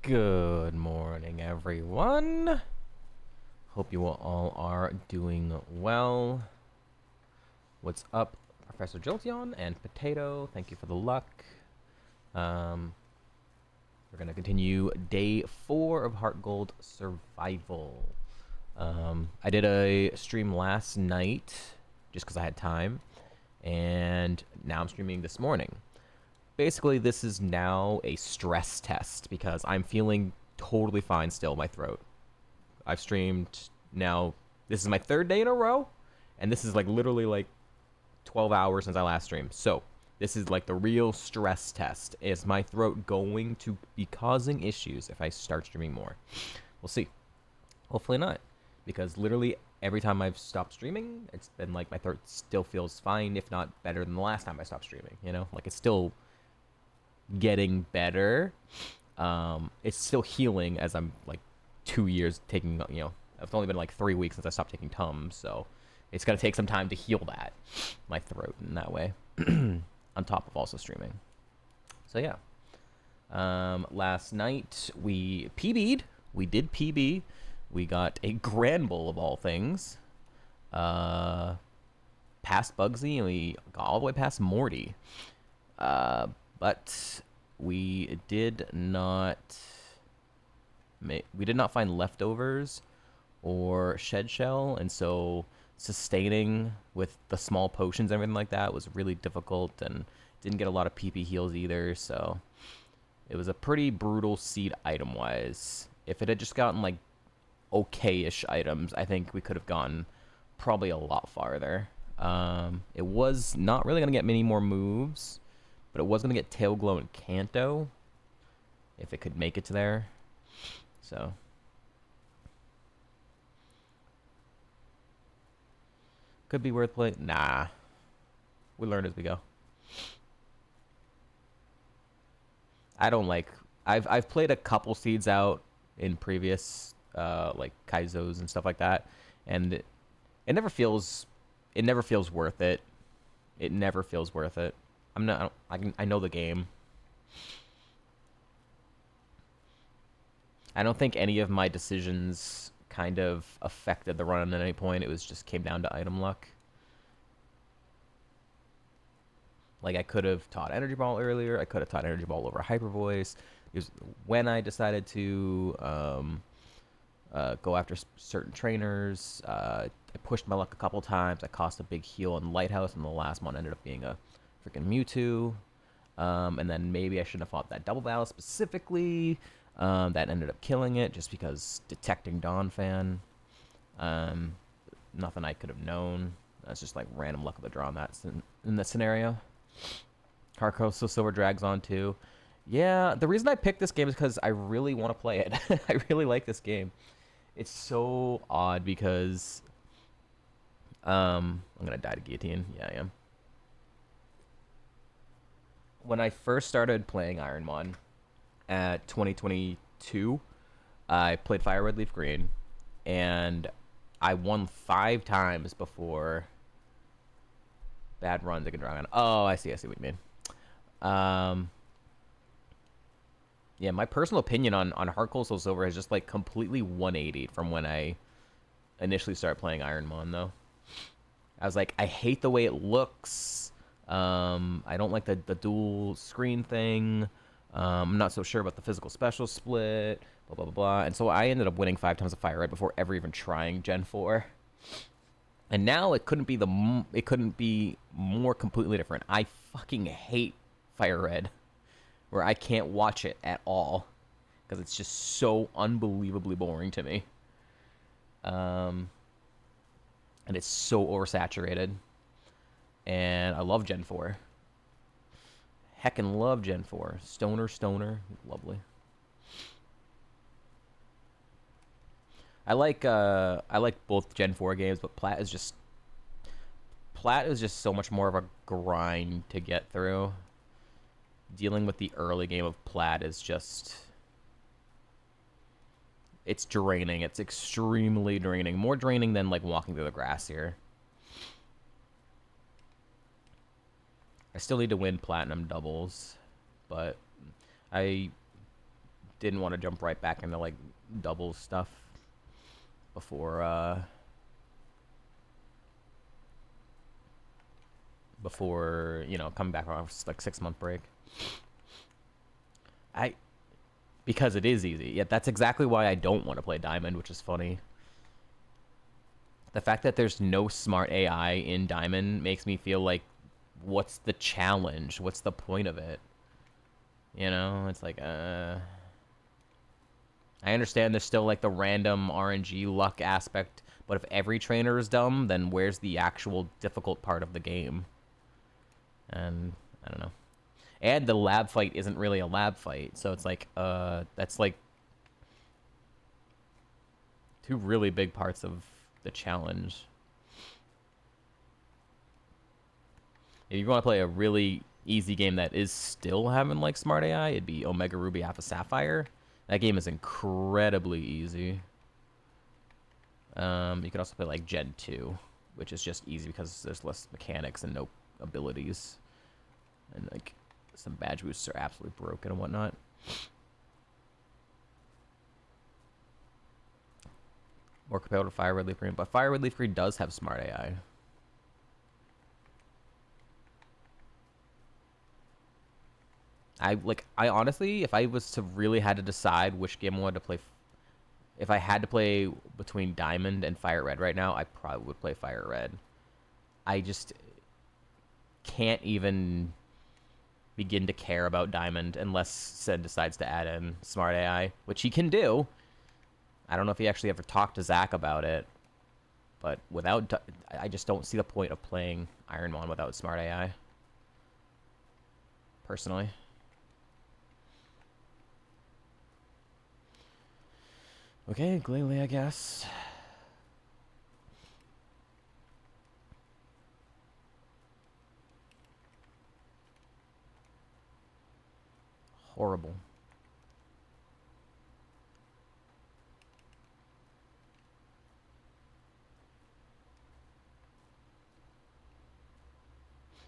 Good morning, everyone. Hope you all are doing well. What's up, Professor Jolteon and Potato? Thank you for the luck. We're going to continue day 4 of Heartgold Survival. I did a stream last night just because I had time, and now I'm streaming this morning. Basically, this is now a stress test because I'm feeling totally fine still in my throat. I've streamed now, this is my 3rd day in a row, and this is like literally like 12 hours since I last streamed. So this is like the real stress test. Is my throat going to be causing issues if I start streaming more? We'll see. Hopefully not, because literally every time I've stopped streaming, it's been like my throat still feels fine, if not better than the last time I stopped streaming, you know? Like it's still getting better. It's still healing as I'm like 2 years taking, it's only been like 3 weeks since I stopped taking Tums, so it's gonna take some time to heal that, my throat in that way, on top of also streaming. So yeah, last night we PB'd. We did PB. We got a Grand Bull of all things. Past Bugsy, and we got all the way past Morty. But we did not find leftovers or shed shell, and so sustaining with the small potions and everything like that was really difficult, and didn't get a lot of PP heals either, so it was a pretty brutal seed item wise. If it had just gotten like okay-ish items, I think we could have gone probably a lot farther. It was not really gonna get many more moves, but it was going to get Tail Glow and Kanto if it could make it to there. So could be worth playing. Nah. We learn as we go. I don't like... I've played a couple seeds out in previous like Kaizos and stuff like that, and it never feels worth it. It never feels worth it. I know the game. I don't think any of my decisions kind of affected the run at any point. It was just came down to item luck. Like I could have taught Energy Ball earlier. I could have taught Energy Ball over Hyper Voice. When I decided to go after certain trainers, I pushed my luck a couple times. I cost a big heal on Lighthouse, and the last one ended up being a freaking Mewtwo, and then maybe I shouldn't have fought that double battle specifically. That ended up killing it just because detecting Dawn Fan. Nothing I could have known. That's just like random luck of the draw in this scenario. Carcosa Silver drags on too. Yeah, the reason I picked this game is because I really want to play it. I really like this game. It's so odd because I'm gonna die to guillotine. Yeah, I am. When I first started playing Ironmon at 2022, I played Fire Red Leaf Green, and I won 5 times before bad runs I can draw on. Oh, I see what you mean. Yeah, my personal opinion on Heartgold Soul Silver has just like completely 180 from when I initially started playing Ironmon, though. I was like, I hate the way it looks. I don't like the dual screen thing. I'm not so sure about the physical special split, blah, blah, blah, blah. And so I ended up winning 5 times of Fire Red before ever even trying Gen 4. And now it couldn't be more completely different. I fucking hate Fire Red, where I can't watch it at all because it's just so unbelievably boring to me. And it's so oversaturated. And I love Gen 4. Heckin' love Gen 4. Stoner. Lovely. I like both Gen 4 games, but Plat is just so much more of a grind to get through. Dealing with the early game of Plat is just... It's draining. It's extremely draining. More draining than like walking through the grass here. I still need to win platinum doubles, but I didn't want to jump right back into like double stuff before you know, coming back from like 6-month break. Because it is easy. Yeah, that's exactly why I don't want to play Diamond, which is funny. The fact that there's no smart AI in Diamond makes me feel like, what's the challenge? What's the point of it? You know, it's like, I understand there's still like the random RNG luck aspect, but if every trainer is dumb, then where's the actual difficult part of the game? And I don't know. And the lab fight isn't really a lab fight, so it's like, that's like two really big parts of the challenge. If you want to play a really easy game that is still having like smart AI, it'd be Omega Ruby Alpha Sapphire. That game is incredibly easy. You could also play like Gen 2, which is just easy because there's less mechanics and no abilities. And like some badge boosts are absolutely broken and whatnot. More compared to Fire Red Leaf Green, but Fire Red Leaf Green does have smart AI. I honestly, if I was to really had to decide which game I wanted to play, if I had to play between Diamond and Fire Red right now, I probably would play Fire Red. I just can't even begin to care about Diamond unless Sen decides to add in smart AI, which he can do. I don't know if he actually ever talked to Zach about it, but without, I just don't see the point of playing Ironmon without smart AI. Personally. Okay, Glalie, I guess. Horrible.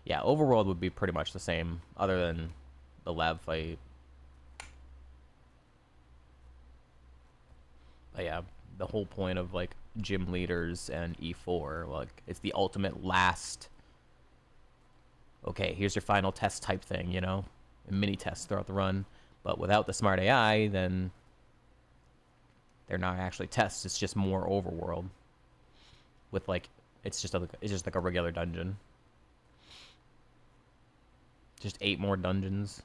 Yeah, Overworld would be pretty much the same, other than the lab fight. But yeah, the whole point of like gym leaders and E4, like it's the ultimate last. Okay, here's your final test type thing, you know, mini tests throughout the run. But without the smart AI, then they're not actually tests. It's just more Overworld. With like, it's just like a regular dungeon. Just 8 more dungeons.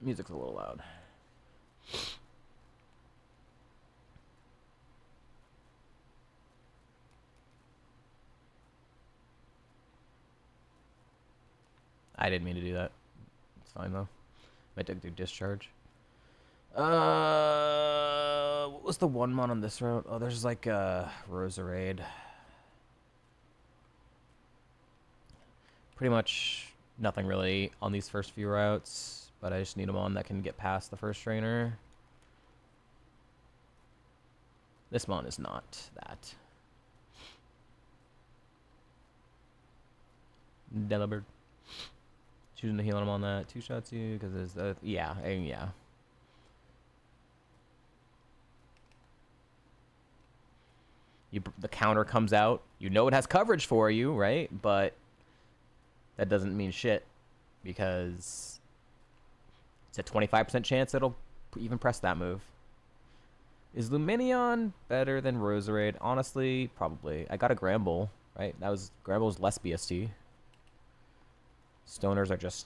Music's a little loud. I didn't mean to do that. It's fine though. Might do discharge. What was the one mon on this route? Oh, there's like a Roserade. Pretty much nothing really on these first few routes, but I just need a mon that can get past the first trainer. This mon is not that. Delibird. Choosing to heal him on that. 2 shots you because there's the yeah. The counter comes out. You know it has coverage for you, right? But that doesn't mean shit because it's a 25% chance it'll even press that move. Is Luminion better than Roserade? Honestly, probably. I got a Gramble, right? Gramble's less BST. Stoners are just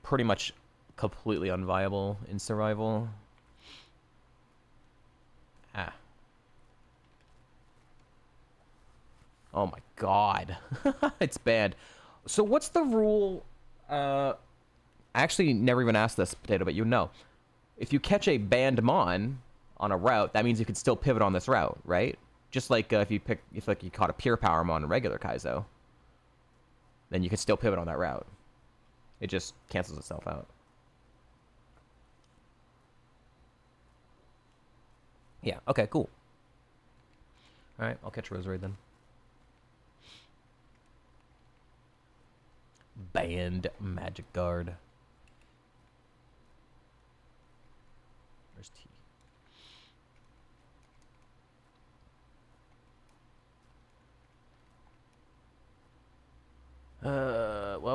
pretty much completely unviable in survival. Oh my god. It's bad. So what's the rule? I actually never even asked this, Potato, but you know. If you catch a banned mon on a route, that means you can still pivot on this route, right? Just like if you caught a pure power mon in regular Kaizo, then you can still pivot on that route. It just cancels itself out. Yeah, okay, cool. Alright, I'll catch Roserade then. Banned Magic Guard.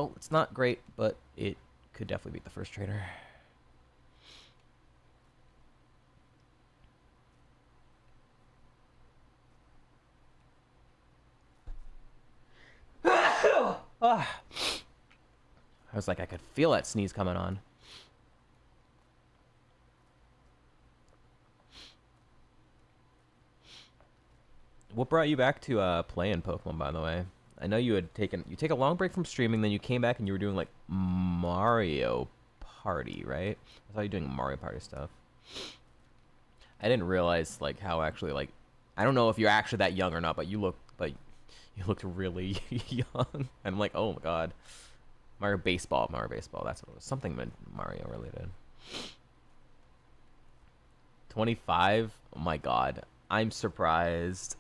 Well, it's not great, but it could definitely beat the first trainer. I was like, I could feel that sneeze coming on. What brought you back to playing Pokemon, by the way? I know you take a long break from streaming, then you came back and you were doing like Mario Party, right? I thought you were doing Mario Party stuff. I didn't realize like how actually like, I don't know if you're actually that young or not, but you looked really young. And I'm like, oh my god. Mario Baseball, that's what it was. Something Mario related. 25? Oh my god. I'm surprised.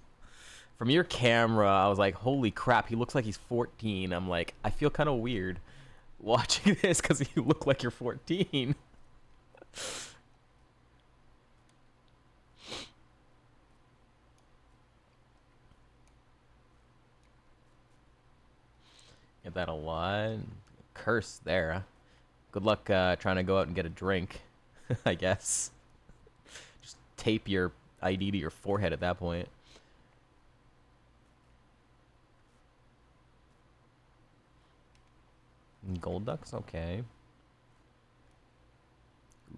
From your camera, I was like, holy crap, he looks like he's 14. I'm like, I feel kind of weird watching this because you look like you're 14. Get that a lot. Curse there. Good luck trying to go out and get a drink, I guess. Just tape your ID to your forehead at that point. Gold ducks, okay.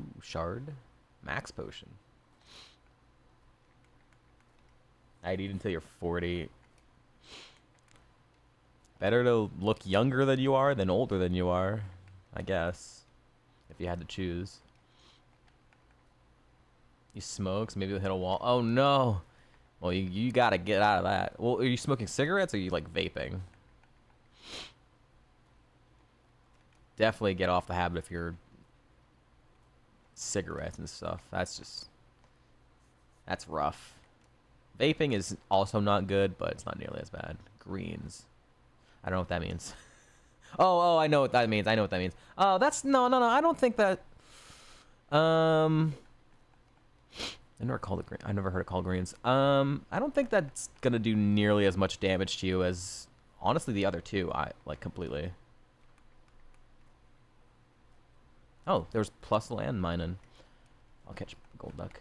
Ooh, shard. Max potion. ID until you're 40. Better to look younger than you are than older than you are, I guess. If you had to choose. You smoke, so maybe you'll hit a wall. Oh no! Well, you gotta get out of that. Well, are you smoking cigarettes or are you like vaping? Definitely get off the habit if you're cigarettes and stuff. That's rough. Vaping is also not good, but it's not nearly as bad. Greens. I don't know what that means. oh, I know what that means. Oh, that's no. I don't think that. I never called it green. I never heard it called greens. I don't think that's gonna do nearly as much damage to you as honestly the other two. I like completely. Oh, there's plus land mining. I'll catch gold duck.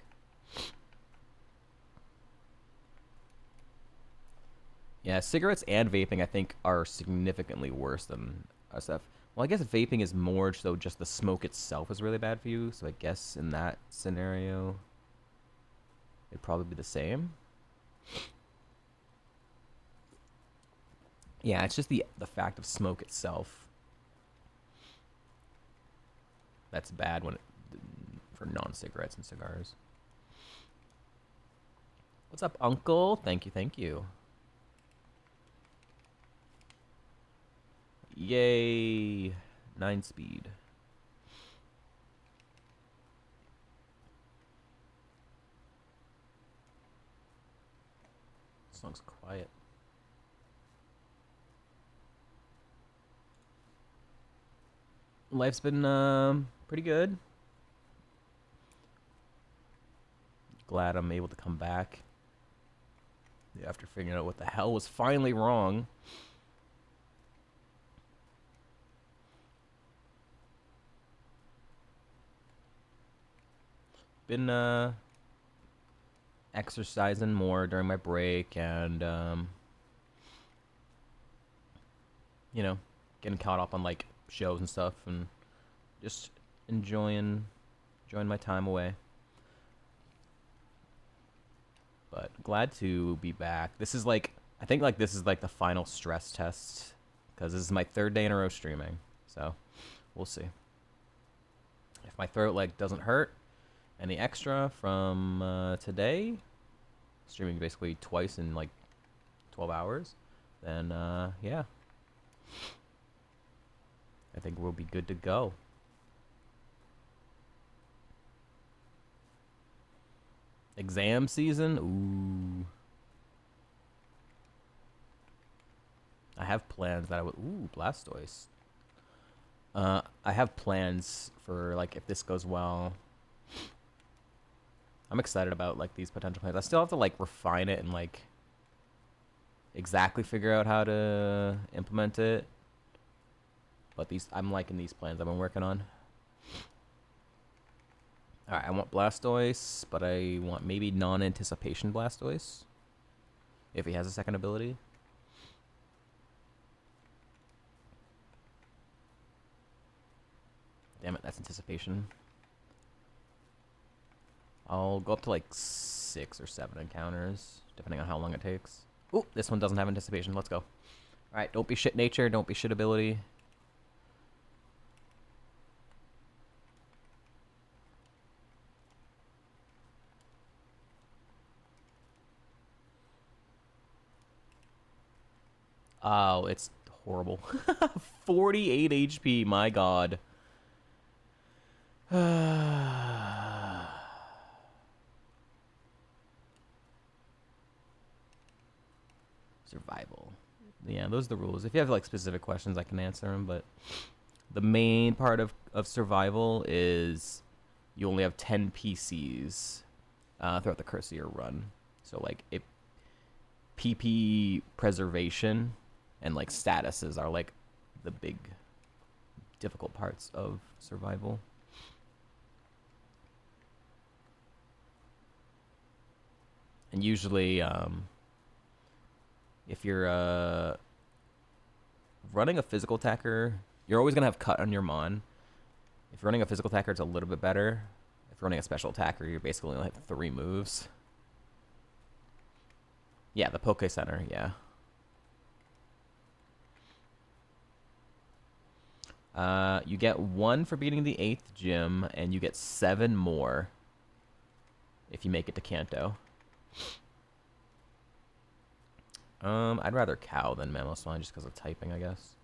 Yeah, cigarettes and vaping I think are significantly worse than stuff. Well, I guess vaping is more so just the smoke itself is really bad for you. So I guess in that scenario, it'd probably be the same. Yeah, it's just the fact of smoke itself that's bad when for non-cigarettes and cigars. What's up, Uncle? Thank you. Yay! 9 speed. This song's quiet. Life's been pretty good. Glad I'm able to come back after figuring out what the hell was finally wrong. Been exercising more during my break and you know, getting caught up on like shows and stuff and just enjoying my time away. But glad to be back. This is like I think like this is like the final stress test because this is my 3rd day in a row streaming. So, we'll see. If my throat like doesn't hurt any extra from today, streaming basically twice in like 12 hours, then yeah. I think we'll be good to go. Exam season? Ooh. I have plans that I would... Ooh, Blastoise. I have plans for, like, if this goes well. I'm excited about, like, these potential plans. I still have to, like, refine it and, like, exactly figure out how to implement it. But I'm liking these plans I've been working on. Alright, I want Blastoise, but I want maybe non-anticipation Blastoise. If he has a second ability. Damn it, that's anticipation. I'll go up to like 6 or 7 encounters, depending on how long it takes. Ooh, this one doesn't have anticipation. Let's go. Alright, don't be shit nature, don't be shit ability. Oh, it's horrible. 48 HP, my god. Survival. Yeah, those are the rules. If you have like specific questions, I can answer them, but the main part of survival is you only have 10 PCs throughout the course of your run. So like PP preservation and like statuses are like the big difficult parts of survival. And usually if you're running a physical attacker, you're always going to have cut on your mon. If you're running a physical attacker, it's a little bit better. If you're running a special attacker, you're basically only have 3 moves. Yeah, the Poké Center, yeah. You get 1 for beating the 8th gym, and you get 7 more if you make it to Kanto. I'd rather Cow than Mamoswine just because of typing, I guess.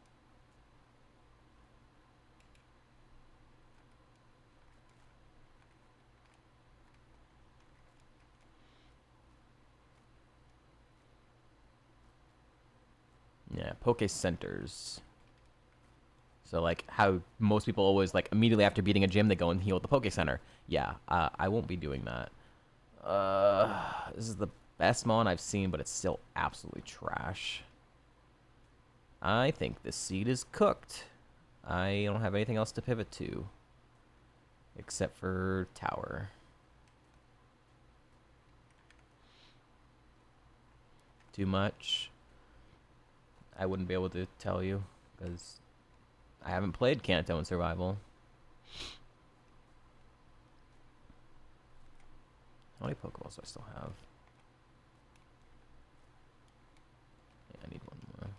Yeah, Poké Centers. So, like, how most people always, like, immediately after beating a gym, they go and heal at the Poké Center. Yeah, I won't be doing that. This is the best mon I've seen, but it's still absolutely trash. I think this seed is cooked. I don't have anything else to pivot to. Except for Tower. Too much. I wouldn't be able to tell you, because I haven't played Kanto in Survival. How many Pokeballs do I still have? Yeah, I need one more.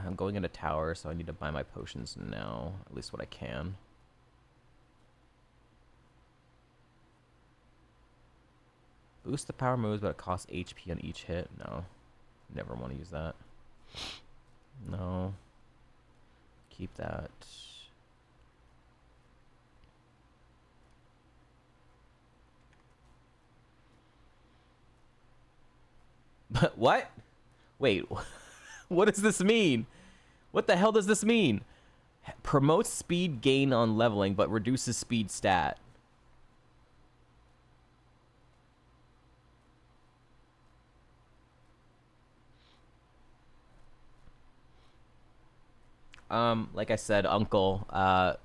I'm going into Tower, so I need to buy my potions now. At least what I can. Boost the power moves, but it costs HP on each hit. No. Never want to use that. No. Keep that. But what? Wait. What does this mean? What the hell does this mean? Promotes speed gain on leveling, but reduces speed stat. Like I said, Uncle, but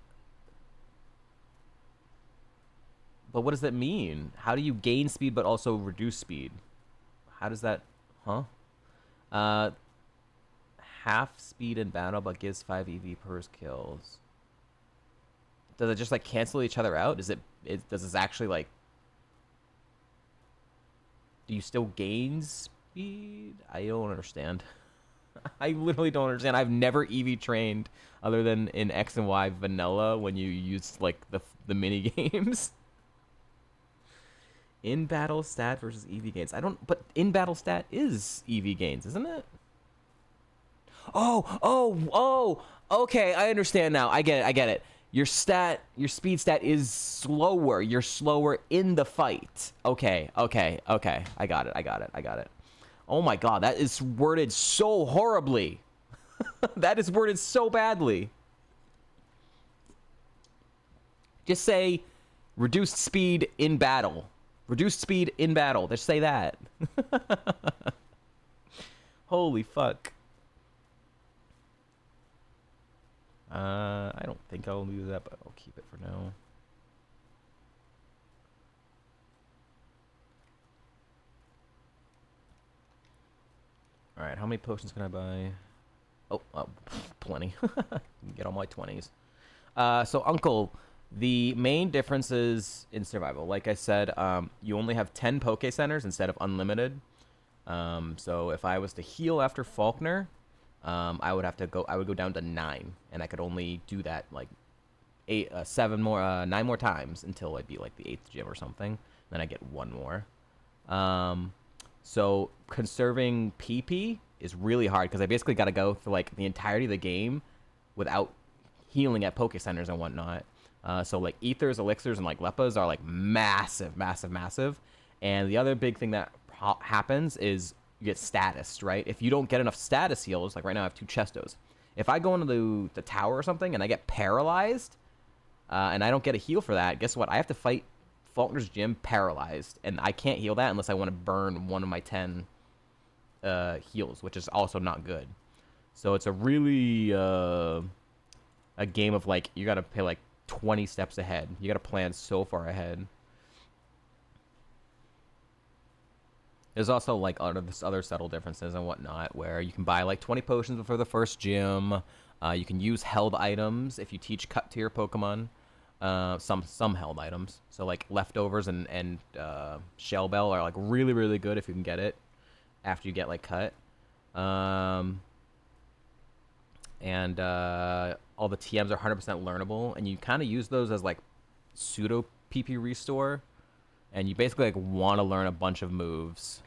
what does that mean? How do you gain speed but also reduce speed? How does that, huh? Half speed in battle but gives 5 EV per kills. Does it just like cancel each other out? Does this actually like, do you still gain speed? I don't understand. I literally don't understand. I've never EV trained other than in X and Y vanilla when you use like the mini games. In battle stat versus EV gains. But in battle stat is EV gains, isn't it? Oh, okay, I understand now. I get it. Your speed stat is slower. You're slower in the fight. Okay. I got it. Oh my god, that is worded so horribly. That is worded so badly. Just say reduced speed in battle. Reduced speed in battle. Just say that. Holy fuck. I don't think I'll use that, but I'll keep it for now. Alright, how many potions can I buy? Oh, plenty. Get all my 20s. So, Uncle, the main differences in survival, like I said, you only have 10 Poke Centers instead of unlimited. So if I was to heal after Faulkner, I would go down to 9, and I could only do that like 9 more times until I'd be like the 8th gym or something. Then I get 1 more. So conserving PP is really hard because I basically got to go through like the entirety of the game without healing at Poke Centers and whatnot. So like ethers, elixirs, and like leppas are like massive, massive, massive. And the other big thing that happens is you get status, right? If you don't get enough status heals, like right now I have 2 Chestos. If I go into the tower or something and I get paralyzed, and I don't get a heal for that, guess what? I have to fight Faulkner's gym paralyzed, and I can't heal that unless I want to burn one of my 10 heals, which is also not good. So it's a really a game of like you gotta pay like 20 steps ahead. You gotta plan so far ahead. There's also like other subtle differences and whatnot, where you can buy like 20 potions before the first gym. You can use held items if you teach cut to your Pokemon. Some held items, so like leftovers and shell bell are like really really good if you can get it after you get like cut. And all the TMs are 100% learnable, and you kind of use those as like pseudo PP restore, and you basically like want to learn a bunch of moves,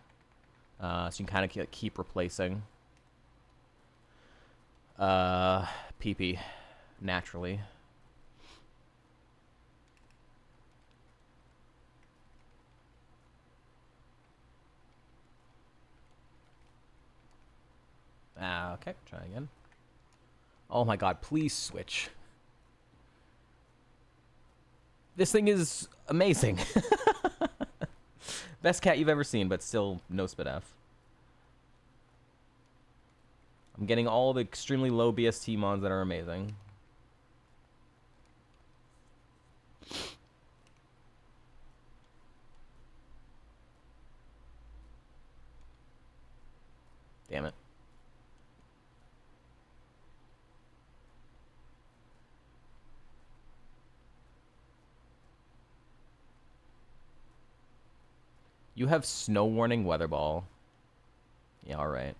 so you can kind of keep replacing PP naturally. Okay, try again. Oh my god, please switch. This thing is amazing. Best cat you've ever seen, but still no Spidef. I'm getting all the extremely low BST mons that are amazing. Damn it. You have Snow Warning Weather Ball. Yeah, alright.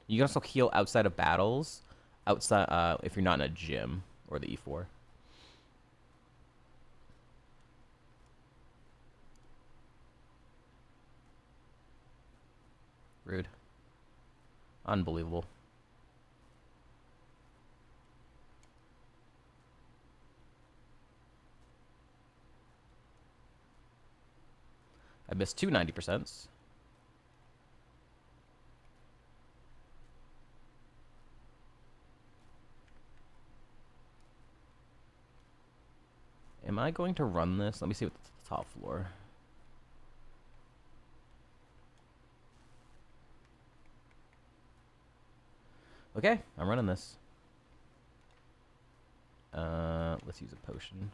You can also heal outside of battles, outside if you're not in a gym or the E4. Rude. Unbelievable. I missed 2 90%. Am I going to run this? Let me see what's the top floor. Okay, I'm running this. Let's use a potion.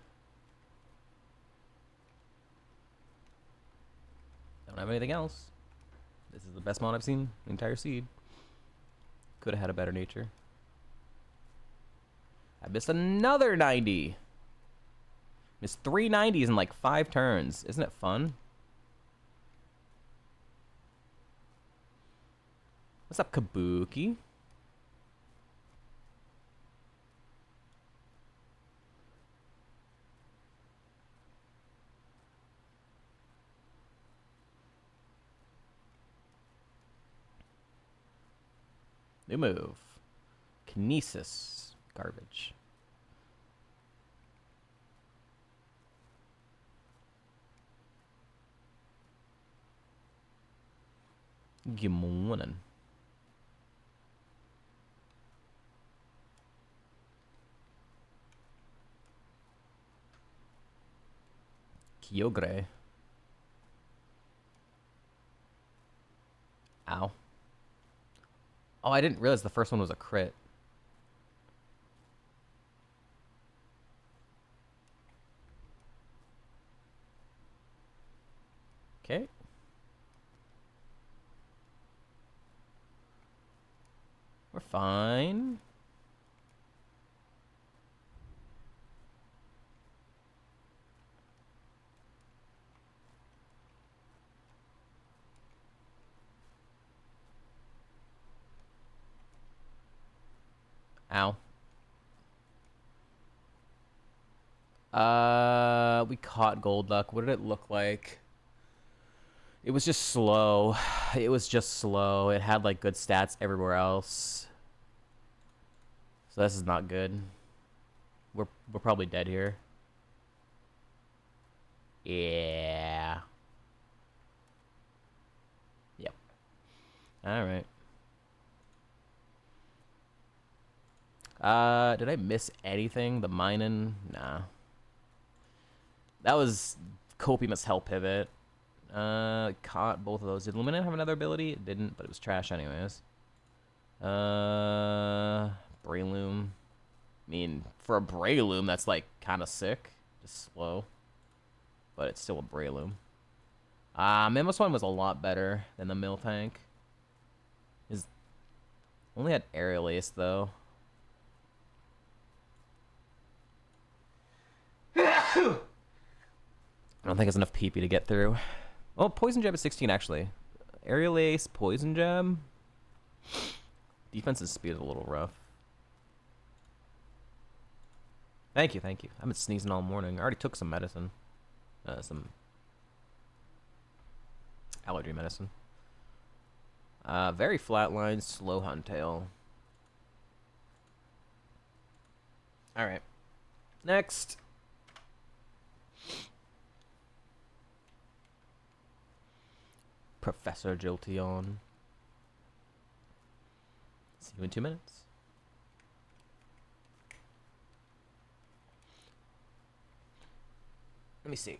Don't have anything else. This is the best mod I've seen. The entire seed. Could have had a better nature. I missed another 90. Missed 3 90s in like 5 turns. Isn't it fun? What's up, Kabuki? New move. Kinesis. Garbage. Good morning. Kyogre. Ow. Oh, I didn't realize the first one was a crit. Okay. We're fine. Ow. We caught Gold Duck. What did it look like? It was just slow. It was just slow. It had like good stats everywhere else. So this is not good. We're probably dead here. Yeah. Yep. All right. Did I miss anything? The mining? Nah. That was Copious Hell Pivot. Caught both of those. Did Luminant have another ability? It didn't, but it was trash anyways. Breloom. I mean, for a Breloom, that's like kind of sick. Just slow. But it's still a Breloom. Mimoswine was a lot better than the Miltank. Is only had Aerial Ace though. I don't think it's enough PP to get through. Oh, Poison Jab is 16 actually. Aerial Ace, Poison Jab. Defense's speed is a little rough. Thank you, thank you. I've been sneezing all morning. I already took some medicine. Some allergy medicine. Very flatline, slow Huntail. Alright. Next. Professor Jolteon. See you in 2 minutes. Let me see.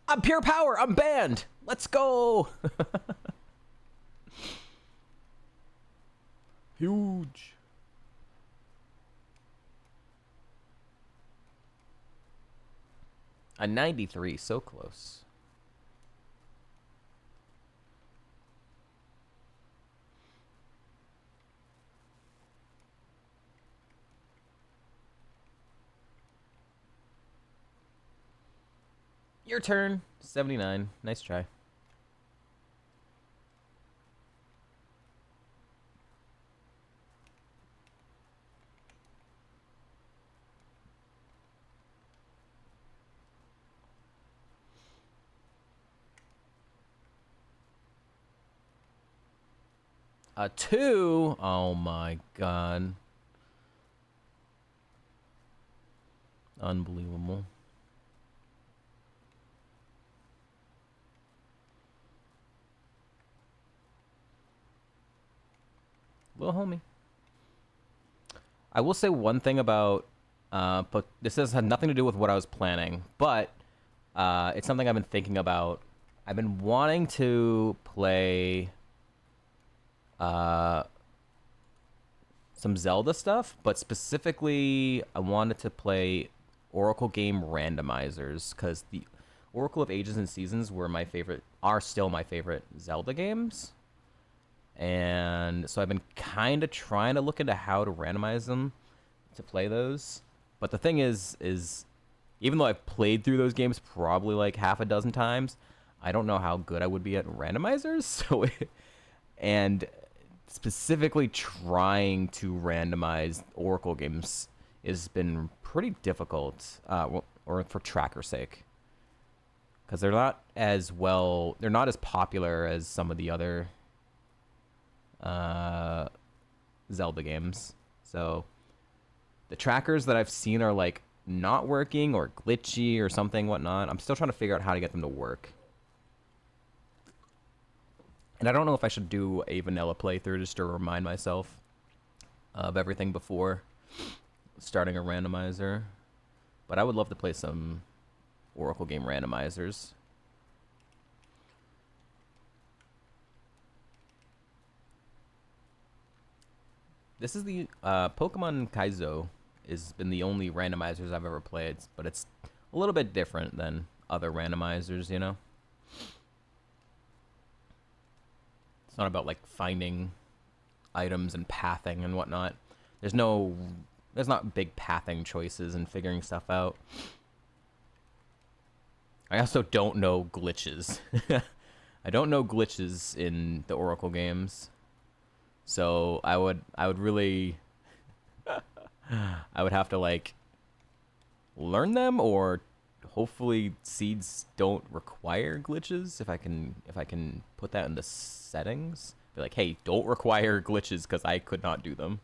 I'm pure power. I'm banned. Let's go. Huge. A 93, so close. Your turn. 79. Nice try. A 2? Oh my god. Unbelievable. Little homie. I will say one thing about, but this has had nothing to do with what I was planning, but it's something I've been thinking about. I've been wanting to play some Zelda stuff, but specifically I wanted to play Oracle game randomizers because the Oracle of Ages and Seasons are still my favorite Zelda games. And so I've been kind of trying to look into how to randomize them to play those. But the thing is even though I've played through those games probably like half a dozen times, I don't know how good I would be at randomizers. So, and specifically trying to randomize Oracle games has been pretty difficult, or for tracker's sake. Because they're not as popular as some of the other Zelda games. So the trackers that I've seen are like not working or glitchy or something whatnot. I'm still trying to figure out how to get them to work. And I don't know if I should do a vanilla playthrough just to remind myself of everything before starting a randomizer. But I would love to play some Oracle game randomizers. This is the Pokemon Kaizo has been the only randomizers I've ever played, but it's a little bit different than other randomizers, you know? It's not about, like, finding items and pathing and whatnot. There's not big pathing choices and figuring stuff out. I also don't know glitches. I don't know glitches in the Oracle games. So I would really I would have to, like, learn them, or hopefully seeds don't require glitches if I can put that in the settings. Be like, hey, don't require glitches, because I could not do them.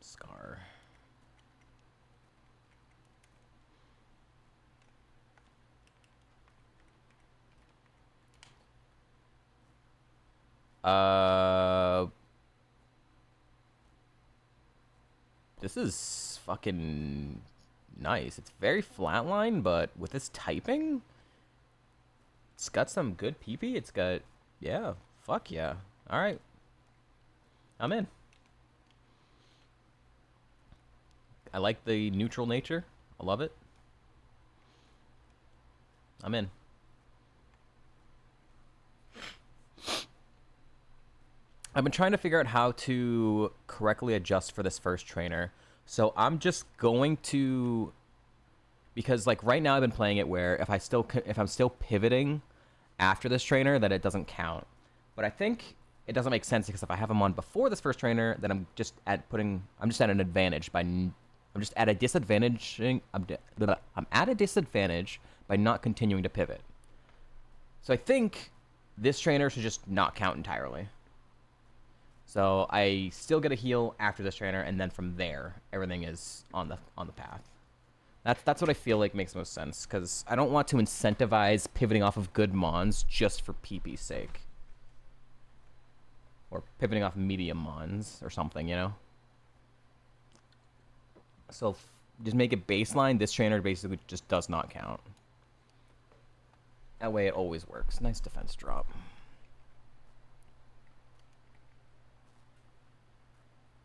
Scar. This is fucking nice. It's very flatline, but with this typing, it's got some good PP. It's got, yeah, fuck yeah. All right, I'm in. I like the neutral nature. I love it. I'm in. I've been trying to figure out how to correctly adjust for this first trainer. So I'm just going to, because like right now I've been playing it where if I'm still pivoting after this trainer, that it doesn't count. But I think it doesn't make sense, because if I have him on before this first trainer, then I'm just at an advantage by I'm at a disadvantage by not continuing to pivot. So I think this trainer should just not count entirely. So I still get a heal after this trainer, and then from there, everything is on the path. That's what I feel like makes most sense, because I don't want to incentivize pivoting off of good mons just for PP's sake. Or pivoting off medium mons or something, you know? So just make it baseline. This trainer basically just does not count. That way it always works. Nice defense drop.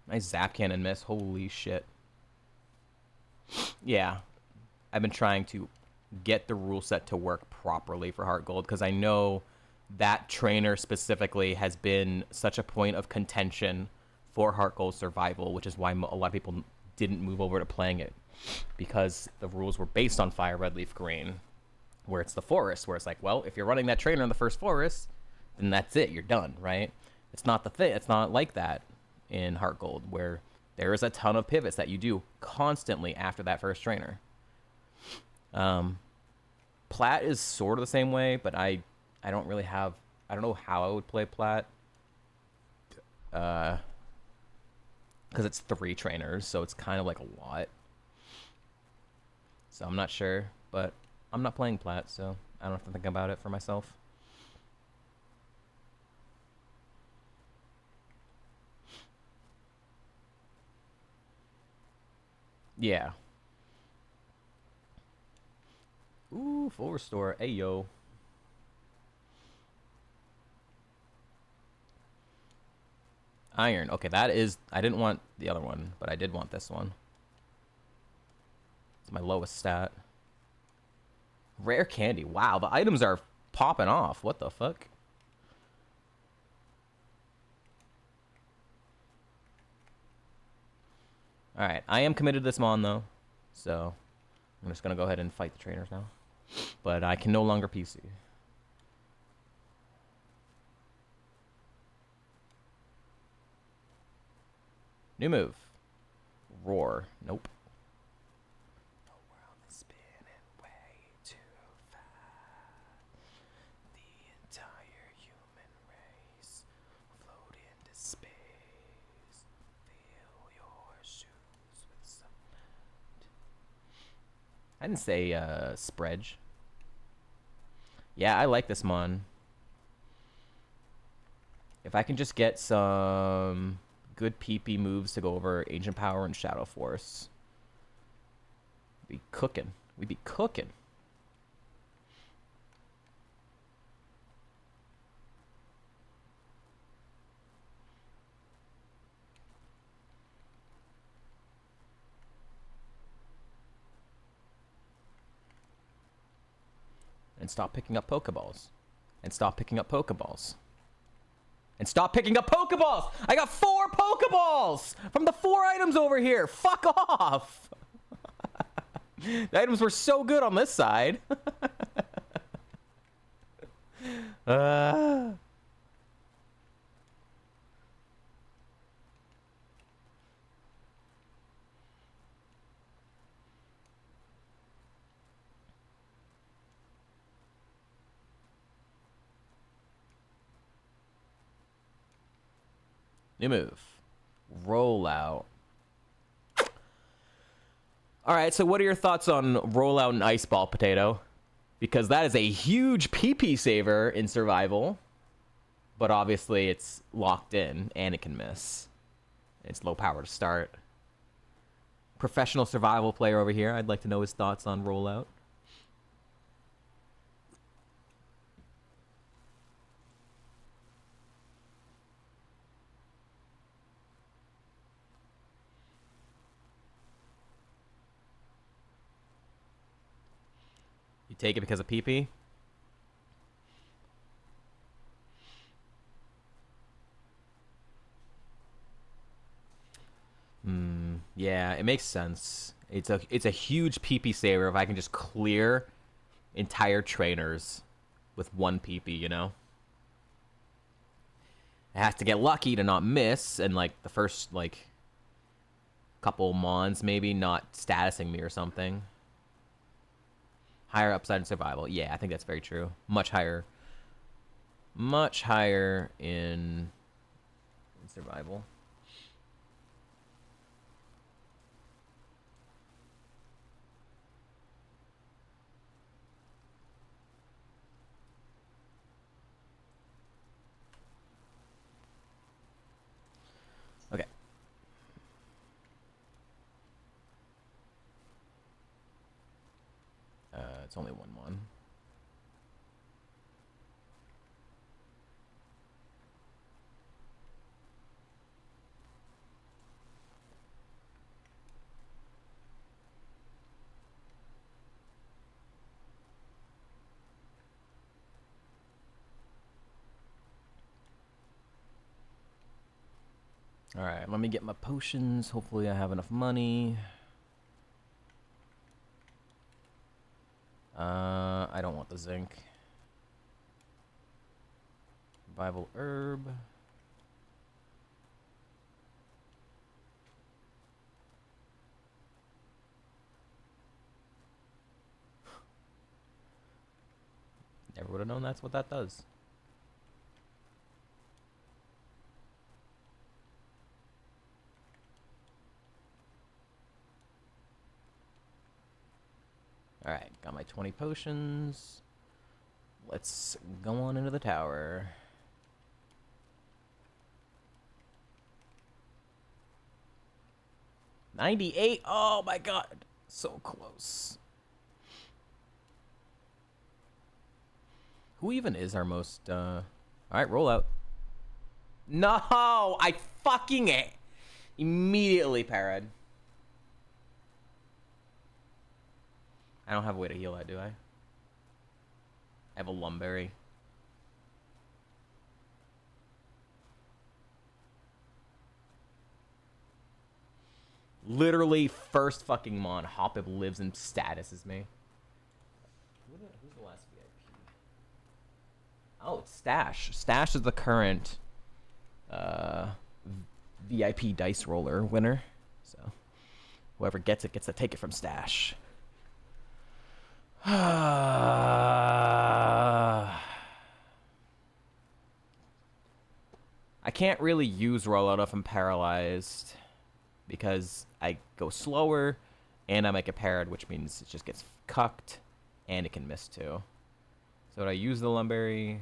Nice zap cannon miss. Holy shit. Yeah. I've been trying to get the rule set to work properly for Heartgold, because I know that trainer specifically has been such a point of contention for Heartgold survival, which is why a lot of people didn't move over to playing it, because the rules were based on Fire Red Leaf Green, where it's the forest, where it's like, well, if you're running that trainer in the first forest, then that's it, you're done, right? It's not it's not like that in Heartgold, where there is a ton of pivots that you do constantly after that first trainer. Plat is sort of the same way, but I don't really have, I don't know how I would play Plat, because it's 3 trainers, so it's kind of like a lot. So I'm not sure, but I'm not playing Plat, so I don't have to think about it for myself. Yeah. Ooh, full restore. Hey, yo. Iron. Okay, that is... I didn't want the other one, but I did want this one. It's my lowest stat. Rare candy. Wow, the items are popping off. What the fuck? Alright, I am committed to this mon, though. So, I'm just going to go ahead and fight the trainers now. But I can no longer PC. New move. Roar. Nope. The world is spinning way too fast. The entire human race float into space. Fill your shoes with cement. I didn't say Spreadge. Yeah, I like this mon. If I can just get some good PP moves to go over Ancient Power and Shadow Force, we'd be cooking. We'd be cooking. And stop picking up Pokeballs. And stop picking up Pokeballs. And stop picking up Pokeballs! I got 4 Pokeballs from the 4 items over here. Fuck off! The items were so good on this side. New move. Rollout. Alright, so what are your thoughts on rollout and ice ball, Potato? Because that is a huge PP saver in survival. But obviously it's locked in and it can miss. It's low power to start. Professional survival player over here. I'd like to know his thoughts on rollout. You take it because of PP? Yeah, it makes sense. It's a huge PP saver if I can just clear entire trainers with 1 PP, you know? It has to get lucky to not miss, and like the first like couple mons maybe not statusing me or something. Higher upside in survival. Yeah, I think that's very true. Much higher. Much higher in survival. Okay. It's only 1-1. Alright, let me get my potions. Hopefully I have enough money. I don't want the zinc. Survival herb. Never would have known that's what that does. Alright, got my 20 potions. Let's go on into the tower. $98? Oh my god. So close. Who even is our most, Alright, roll out. No! I fucking immediately parried. I don't have a way to heal that, do I? I have a Lumberry. Literally, first fucking mon. Hoppip lives in status as me. Who's the last VIP? Oh, it's Stash. Stash is the current VIP dice roller winner. So, whoever gets it gets to take it from Stash. I can't really use rollout if I'm paralyzed because I go slower and I make a parried, which means it just gets cucked and it can miss too. So did I use the Lumberry?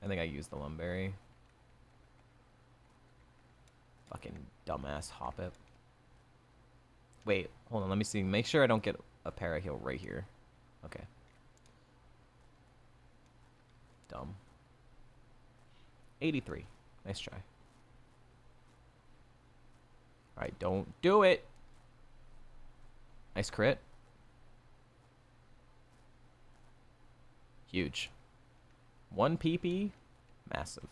I think I used the Lumberry. Fucking dumbass Hoppip. Wait, hold on, let me see. Make sure I don't get a para-heal right here. Okay. Dumb. 83. Nice try. Alright, don't do it. Nice crit. Huge. 1 PP, massive.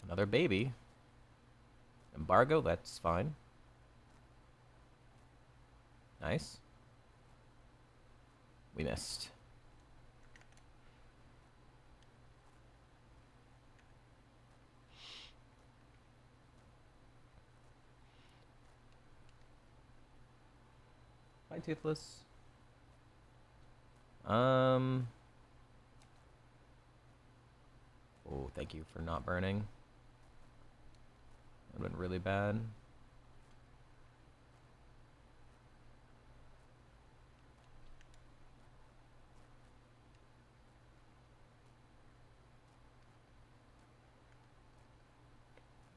Another baby. Embargo, that's fine. Nice. We missed. Hi, Toothless. Oh, thank you for not burning. That went really bad.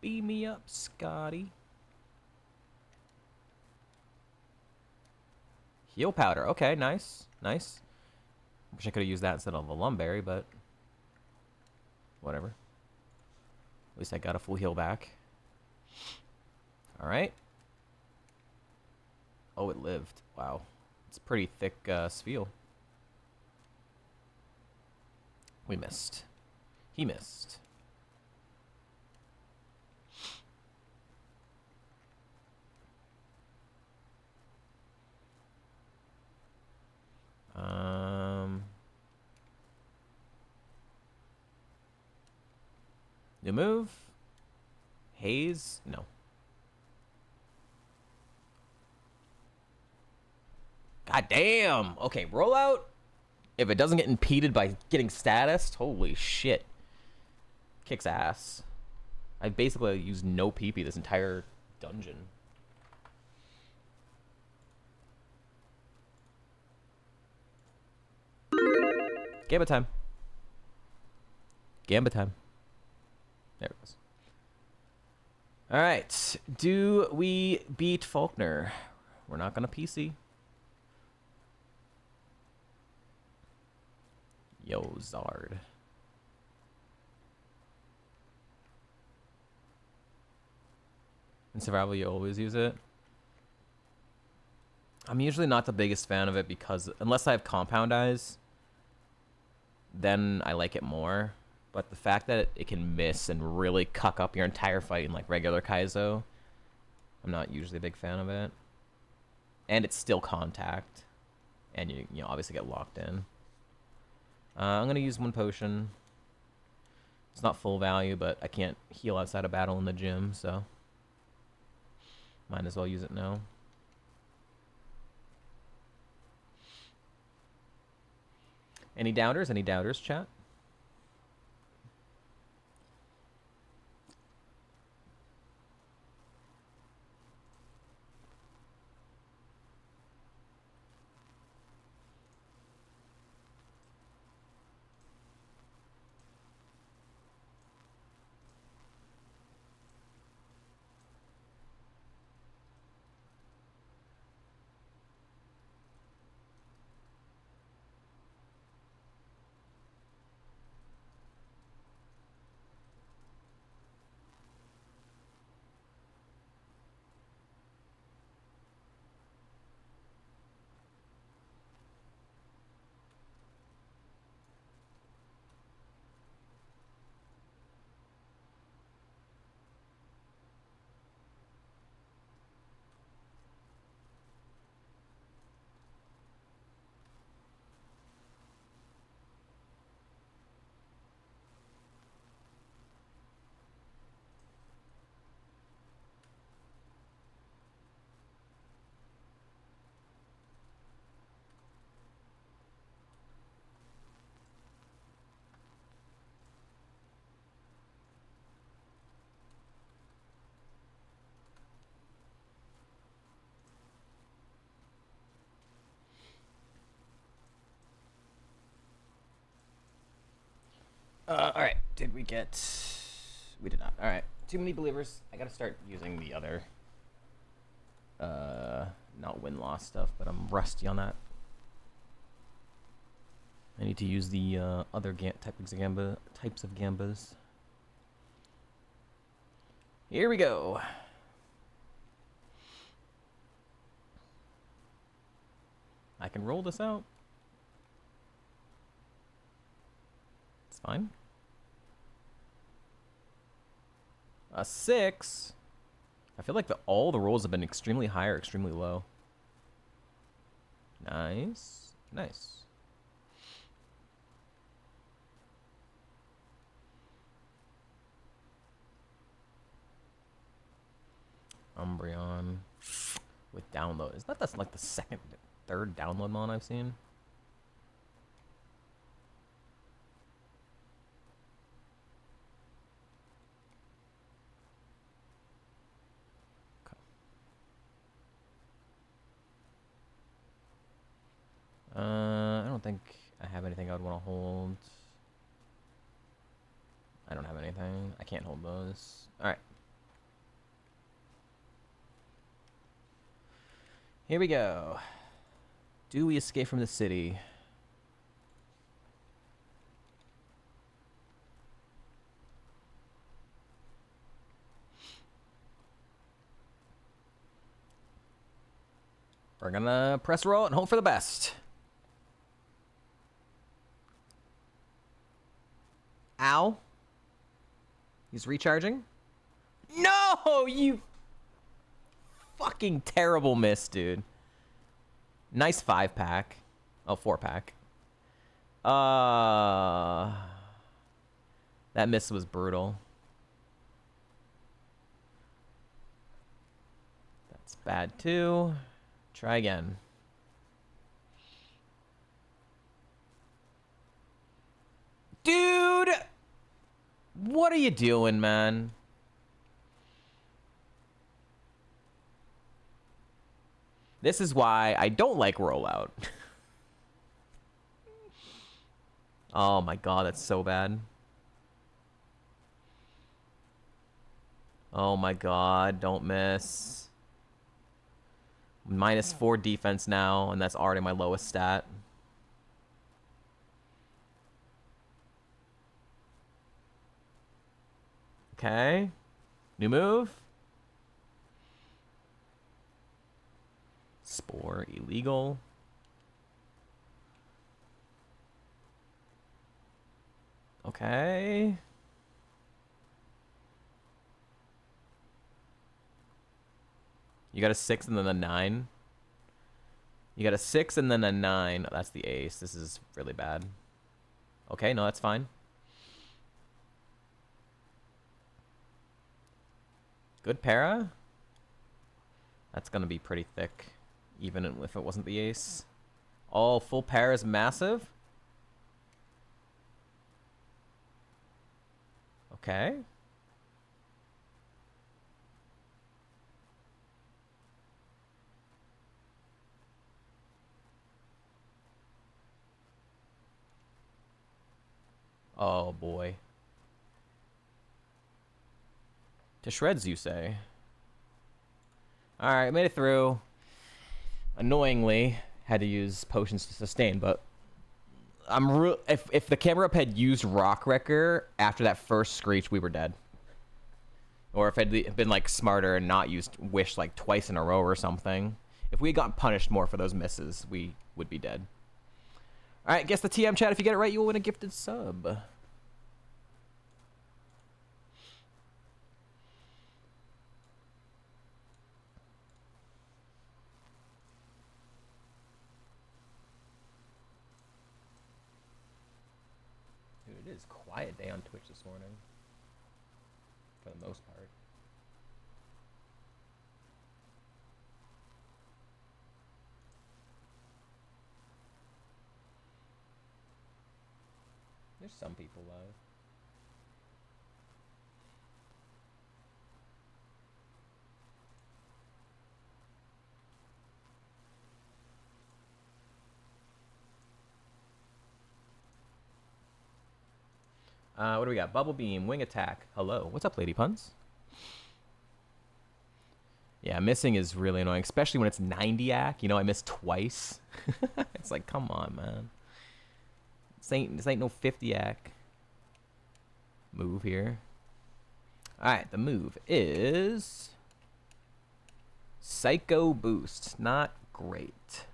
Beam me up, Scotty. Heal powder. Okay, nice. Nice. Wish I could have used that instead of the lumberry, but whatever. At least I got a full heal back. Alright. Oh, it lived. Wow. It's pretty thick spiel. We missed. He missed. New move. Haze? No. God damn. Okay, rollout. If it doesn't get impeded by getting status, holy shit. Kicks ass. I basically used no PP this entire dungeon. Gambit time. Gambit time. There it goes. Alright. Do we beat Faulkner? We're not gonna PC. Yo, Zard. In survival, you always use it. I'm usually not the biggest fan of it because unless I have compound eyes, then I like it more. But the fact that it can miss and really cuck up your entire fight in like regular Kaizo, I'm not usually a big fan of it. And it's still contact, and you obviously get locked in. I'm gonna use 1 potion. It's not full value, but I can't heal outside of battle in the gym, so might as well use it now. Any doubters? Any doubters, chat? Alright, did we get... We did not. Alright, too many believers. I gotta start using the other... not win-loss stuff, but I'm rusty on that. I need to use the other types of gambas. Here we go. I can roll this out. It's fine. A 6. I feel like all the rolls have been extremely high or extremely low. Nice. Nice. Umbreon with download. Is that like the second, third download mon I've seen? I don't think I have anything I would want to hold. I don't have anything. I can't hold those. Alright. Here we go. Do we escape from the city? We're gonna press roll and hope for the best. Ow. He's recharging. No, you fucking terrible miss, dude. Nice 5-pack. Oh, 4-pack. That miss was brutal. That's bad too. Try again. Dude! What are you doing, man? This is why I don't like rollout. Oh my god, that's so bad. Oh my god, don't miss. -4 defense now, and that's already my lowest stat. Okay. New move. Spore, illegal. Okay. You got a 6 and then a 9. You got a 6 and then a 9. Oh, that's the ace. This is really bad. Okay, no, that's fine. Good para. That's going to be pretty thick, even if it wasn't the ace. Oh, full para is massive. Okay. Oh, boy. To shreds, you say? Alright, made it through. Annoyingly, had to use potions to sustain, but if the camera up had used Rock Wrecker after that first screech, we were dead. Or if it had been like smarter and not used Wish like twice in a row or something. If we had gotten punished more for those misses, we would be dead. Alright, guess the TM chat. If you get it right, you will win a gifted sub. Dude, it is quiet day on Twitch this morning. For the most part. There's some people live. What do we got? Bubble Beam, Wing Attack. Hello. What's up, Lady Puns? Yeah, missing is really annoying, especially when it's 90-ack. You know, I missed twice. It's like, come on, man. This ain't no 50-ack move here. Alright, the move is Psycho Boost. Not great.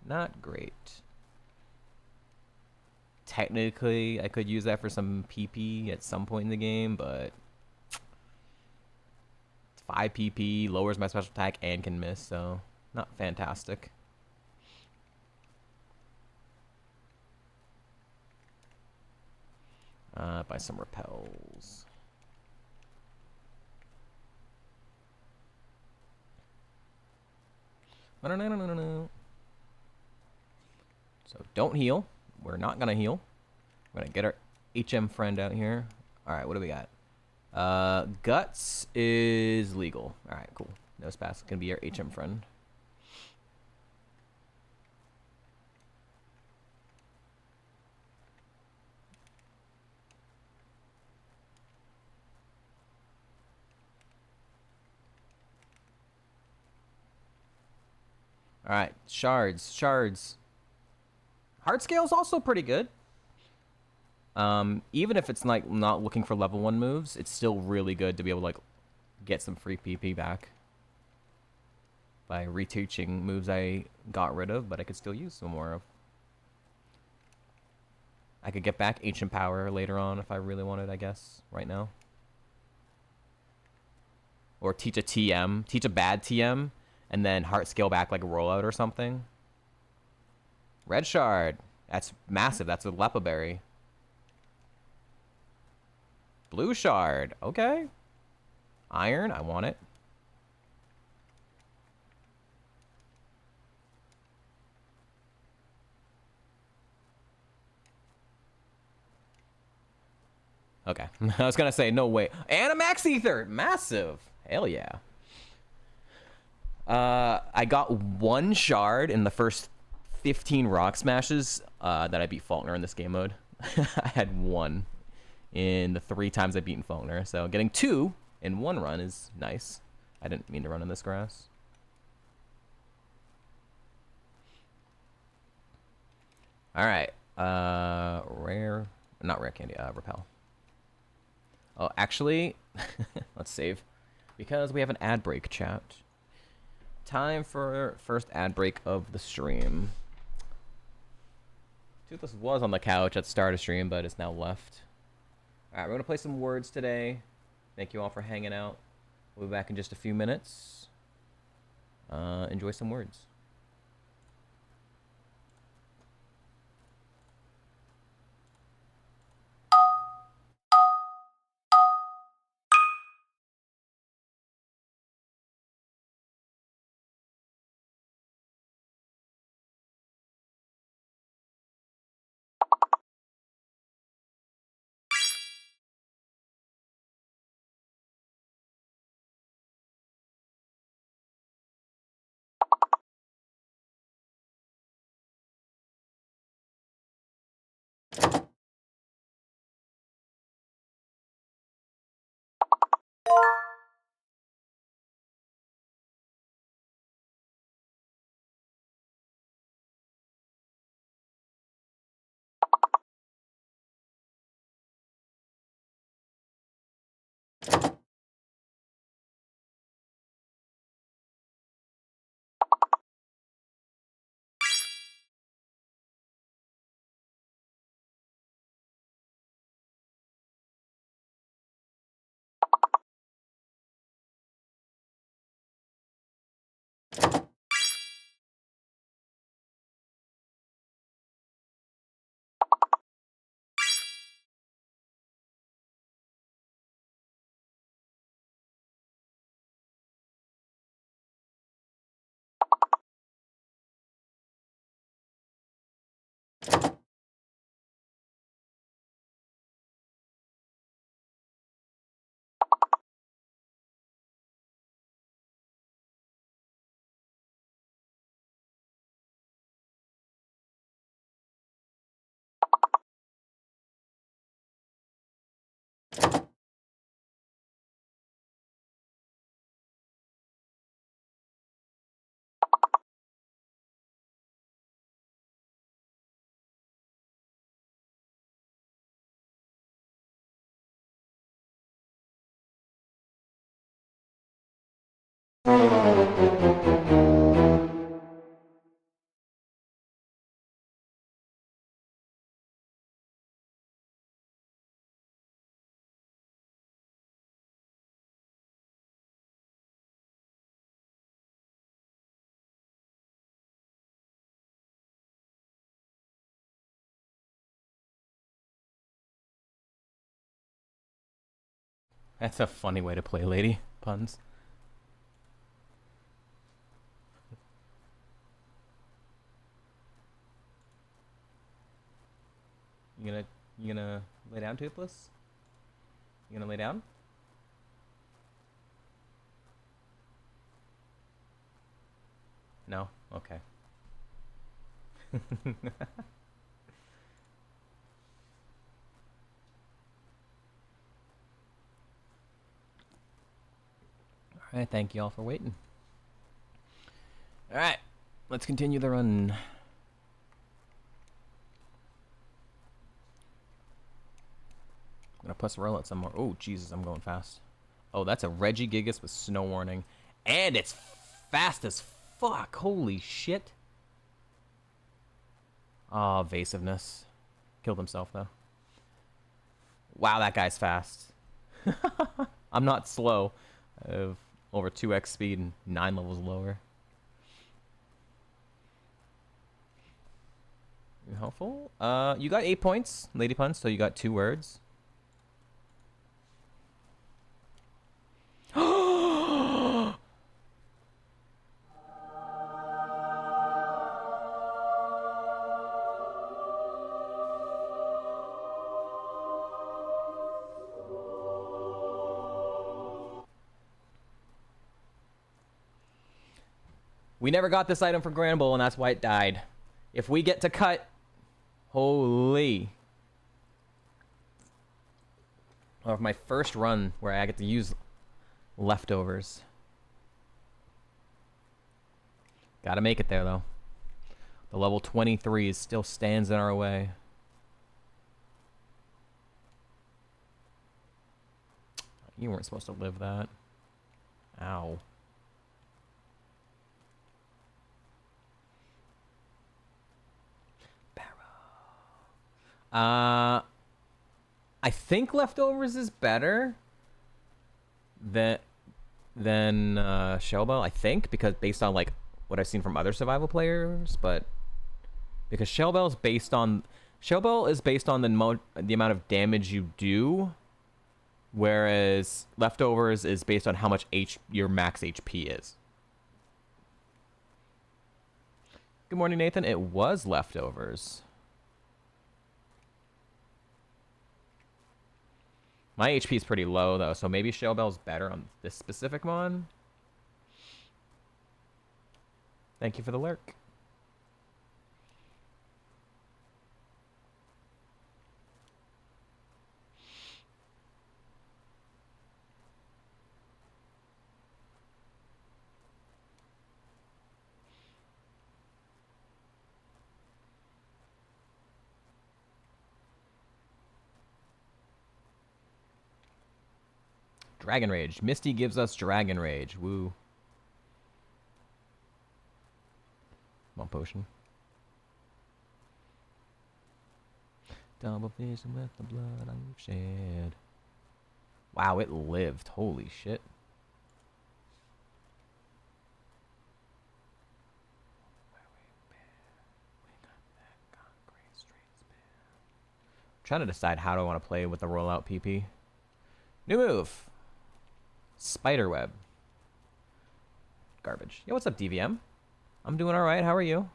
Not great. Technically, I could use that for some PP at some point in the game, but 5 PP, lowers my special attack, and can miss, so not fantastic. Buy some repels. No. So don't heal. We're not gonna heal. We're gonna get our HM friend out here. All right, what do we got? Guts is legal. All right, cool. No spaz. Gonna be our HM friend. All right, shards. Heart scale's also pretty good. Even if it's like not looking for level 1 moves, it's still really good to be able to like get some free PP back by reteaching moves I got rid of, but I could still use some more of. I could get back Ancient Power later on if I really wanted, I guess, right now. Or teach a TM, teach a bad TM, and then heart scale back like a rollout or something. Red Shard. That's massive. That's a Lepa Berry. Blue Shard. Okay. Iron. I want it. Okay. I was going to say, no way. And a Max Ether. Massive. Hell yeah. I got 1 shard in the first 15 rock smashes that I beat Faulkner in this game mode. I had 1 in the 3 times I've beaten Faulkner. So getting 2 in 1 run is nice. I didn't mean to run in this grass. All right. Rare. Not rare candy. Repel. Oh, actually, let's save. Because we have an ad break, chat. Time for first ad break of the stream. Toothless was on the couch at the start of stream, but it's now left. Alright, we're going to play some words today. Thank you all for hanging out. We'll be back in just a few minutes. Enjoy some words. That's a funny way to play, lady. Puns. You gonna lay down, Toothless? You gonna lay down? No? Okay. Alright, thank you all for waiting. Alright, let's continue the run. I'm gonna plus roll out some more. Oh, Jesus, I'm going fast. Oh, that's a Regigigas with snow warning. And it's fast as fuck. Holy shit. Oh, evasiveness. Killed himself, though. Wow, that guy's fast. I'm not slow. I have over 2x speed and 9 levels lower. You helpful? You got 8 points, Lady Punch, so you got 2 words. We never got this item for Grand Bowl, and that's why it died. If we get to cut... Holy. Or my first run where I get to use leftovers. Gotta make it there, though. The level 23 still stands in our way. You weren't supposed to live that. Ow. I think leftovers is better than Shellbell. I think because based on like what I've seen from other survival players, but because Shellbell is based on the amount of damage you do, whereas leftovers is based on how much your max HP is. Good morning, Nathan. It was leftovers. My HP is pretty low, though, so maybe Shellbell's better on this specific one. Thank you for the lurk. Dragon Rage. Misty gives us Dragon Rage. Woo. Come on, potion. Double vision with the blood I've shed. Wow, it lived. Holy shit. I'm trying to decide how do I want to play with the rollout PP. New move. Spiderweb. Garbage. Yo, what's up, DVM? I'm doing alright. How are you?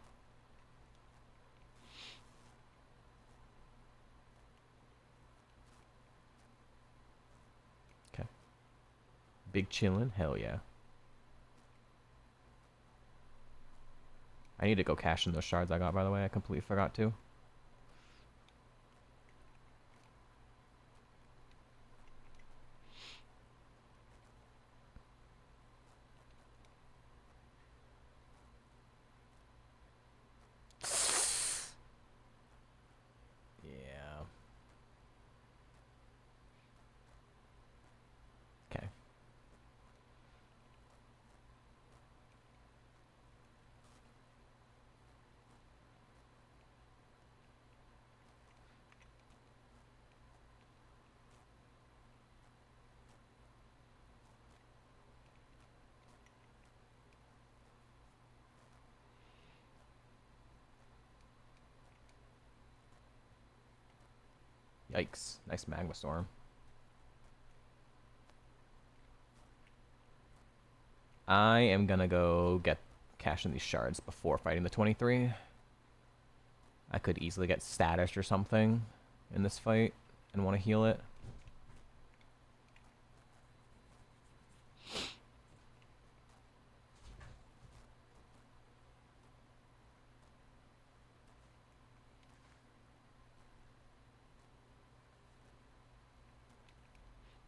Okay. Big chillin'? Hell yeah. I need to go cash in those shards I got, by the way. I completely forgot to. Okay. Yikes. Nice magma storm. I am gonna go get cash in these shards before fighting the 23. I could easily get status or something in this fight and want to heal it.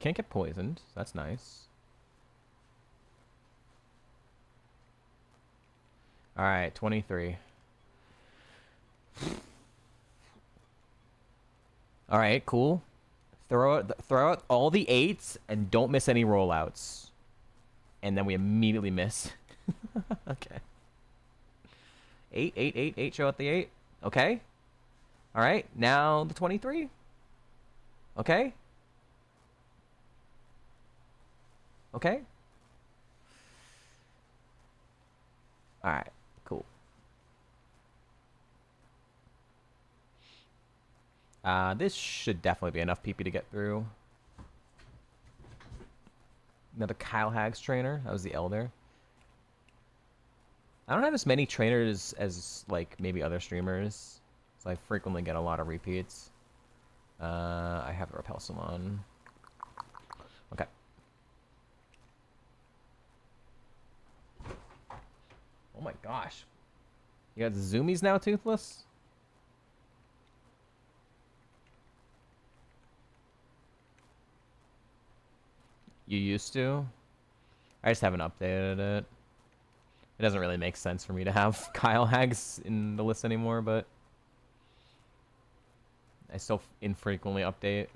Can't get poisoned. That's nice. Alright, 23. Alright, cool. Throw out all the 8s and don't miss any rollouts. And then we immediately miss. Okay. 8, 8, 8, 8. Show out the 8. Okay. Alright, now the 23. Okay. Okay. Alright, cool. This should definitely be enough PP to get through. Another Kyle Hags trainer. That was the Elder. I don't have as many trainers as, like, maybe other streamers. So I frequently get a lot of repeats. I have the Repulsumon. Okay. Oh my gosh. You got Zoomies now, Toothless? You used to? I just haven't updated it. It doesn't really make sense for me to have Kyle Hags in the list anymore, but I still infrequently update.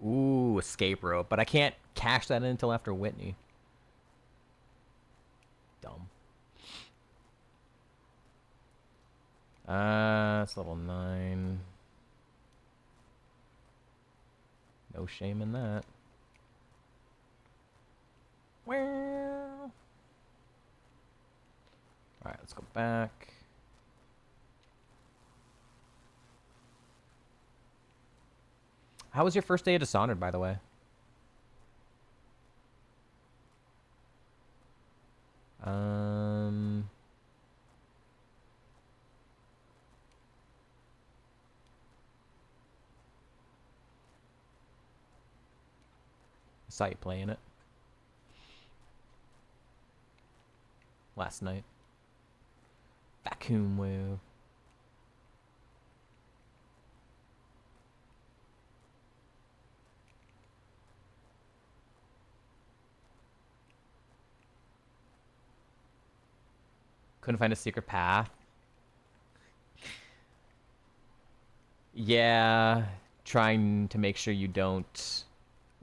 Ooh, escape rope. But I can't cash that in until after Whitney. Dumb. It's level 9. No shame in that. Well. Alright, let's go back. How was your first day of Dishonored, by the way? I saw you playing it last night. Vacuum wave. Couldn't find a secret path. Yeah, trying to make sure you don't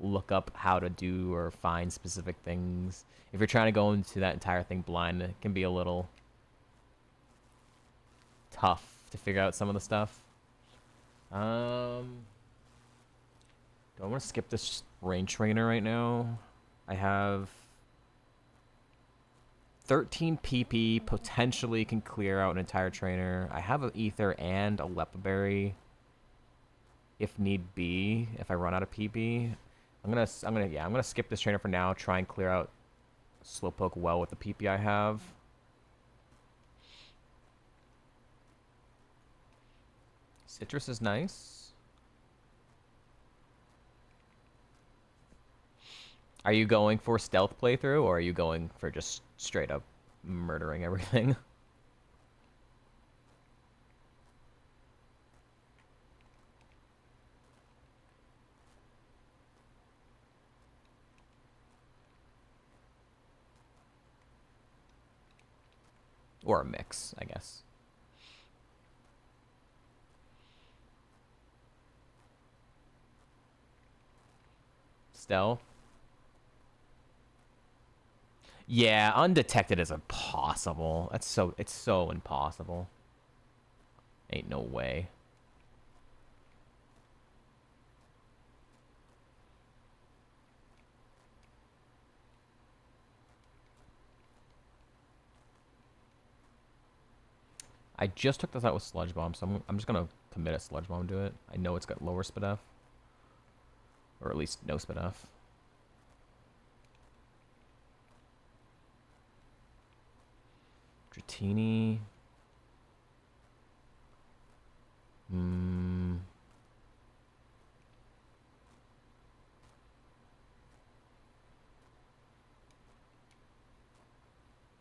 look up how to do or find specific things. If you're trying to go into that entire thing blind, it can be a little tough to figure out some of the stuff. Do I want to skip this range trainer right now? I have 13 PP, potentially can clear out an entire trainer. I have an Ether and a Lepaberry if need be, if I run out of PP. I'm gonna skip this trainer for now, try and clear out Slowpoke well with the PP I have. Citrus is nice. Are you going for stealth playthrough, or are you going for just straight up murdering everything? Or a mix, I guess. Stealth. Yeah, undetected is impossible. It's so impossible. Ain't no way. I just took this out with Sludge Bomb, so I'm just gonna commit a Sludge Bomb to it. I know it's got lower SPDF. Or at least no SPDF. Dratini.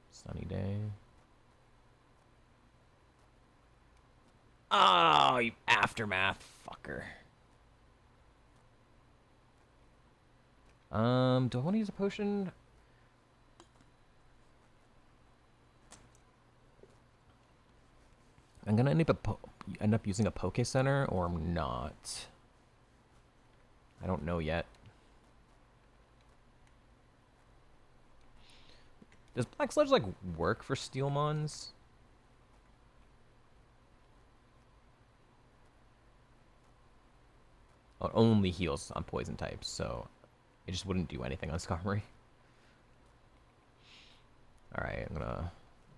Sunny day. Oh, you aftermath fucker. Do I want to use a potion? I'm gonna end up using a Poke Center, or I'm not. I don't know yet. Does Black Sludge like work for Steelmons? Oh, it only heals on poison types, so it just wouldn't do anything on Skarmory. Alright, I'm gonna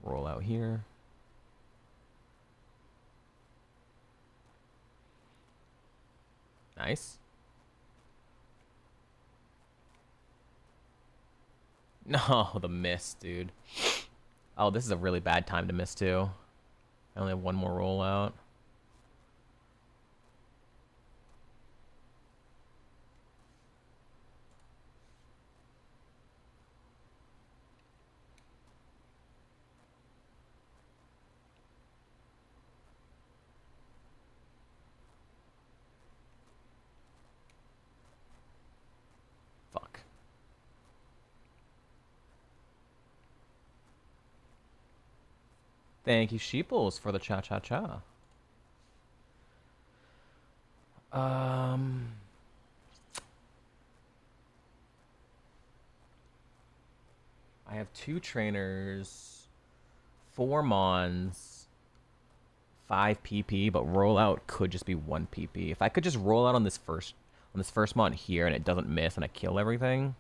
roll out here. Nice. No, the miss, dude. Oh, this is a really bad time to miss, too. I only have one more rollout. Fuck. Thank you, Sheeples, for the cha-cha-cha. I have 2 trainers, 4 Mons, 5 PP, but rollout could just be 1 PP. If I could just roll out on this first Mon here and it doesn't miss and I kill everything,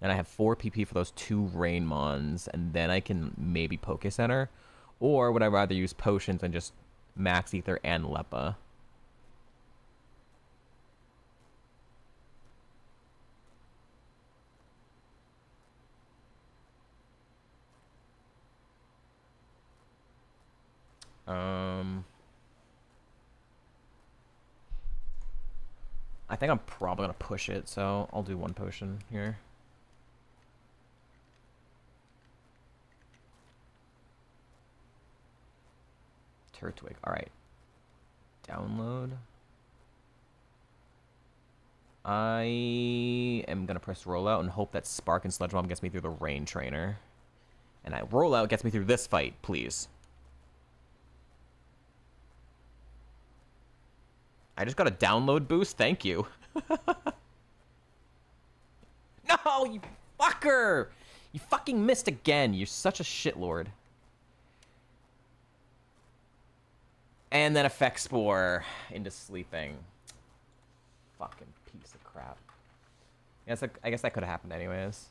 and I have 4 PP for those 2 Rain Mons, and then I can maybe Poke Center. Or would I rather use potions and just Max Ether and Leppa? I think I'm probably gonna push it, so I'll do 1 potion here. Turtwig. Alright. Download. I am gonna press rollout and hope that Spark and Sludge Bomb gets me through the Rain Trainer. And rollout gets me through this fight, please. I just got a download boost, thank you. No, you fucker! You fucking missed again. You're such a shitlord. And then Effect Spore into sleeping. Fucking piece of crap. Yes, I guess that could have happened anyways.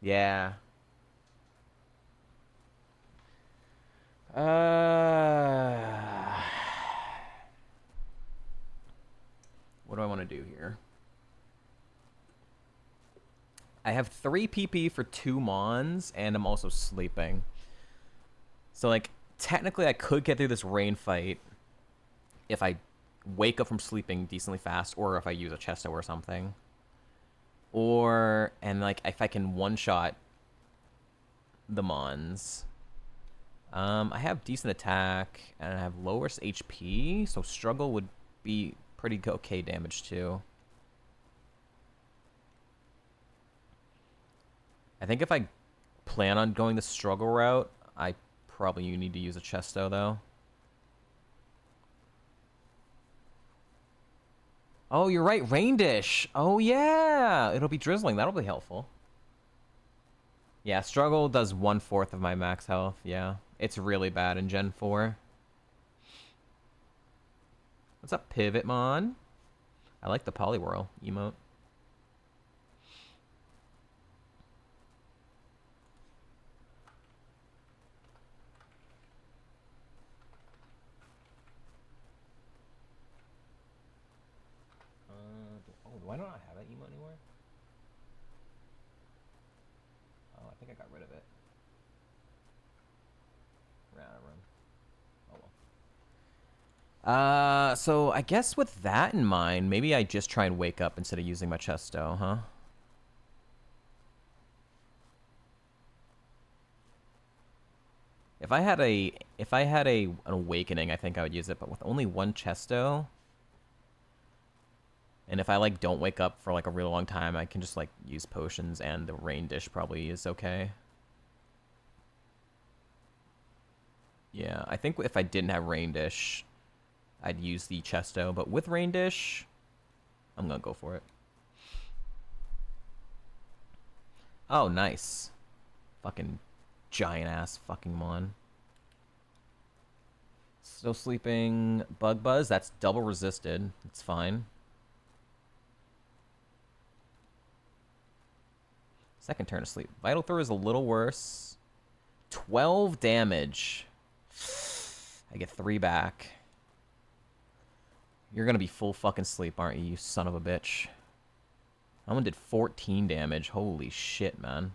Yeah. What do I want to do here? I have 3 PP for 2 Mons, and I'm also sleeping. So, like, technically I could get through this rain fight if I wake up from sleeping decently fast, or if I use a Chesto or something. Or, and, like, if I can one-shot the Mons. I have decent attack, and I have lowest HP, so struggle would be pretty okay damage, too. I think if I plan on going the struggle route, I probably need to use a Chesto, though. Oh, you're right. Rain Dish. Oh, yeah. It'll be drizzling. That'll be helpful. Yeah, Struggle does 1/4 of my max health. Yeah. It's really bad in Gen 4. What's up, Pivotmon? I like the Poliwhirl emote. Do I not have that emote anymore? Oh, I think I got rid of it. Ran out of room. Oh well. So I guess with that in mind, maybe I just try and wake up instead of using my Chesto, huh? If I had an awakening, I think I would use it, but with only one Chesto, and if I like don't wake up for like a real long time, I can just like use potions, and the Rain Dish probably is okay. Yeah, I think if I didn't have Rain Dish, I'd use the Chesto, but with Rain Dish, I'm gonna go for it. Oh, nice. Fucking giant ass fucking mon. Still sleeping. Bug Buzz, that's double resisted. It's fine. Second turn of sleep. Vital Throw is a little worse. 12 damage. I get 3 back. You're gonna be full fucking sleep, aren't you, you son of a bitch? That one did 14 damage. Holy shit, man.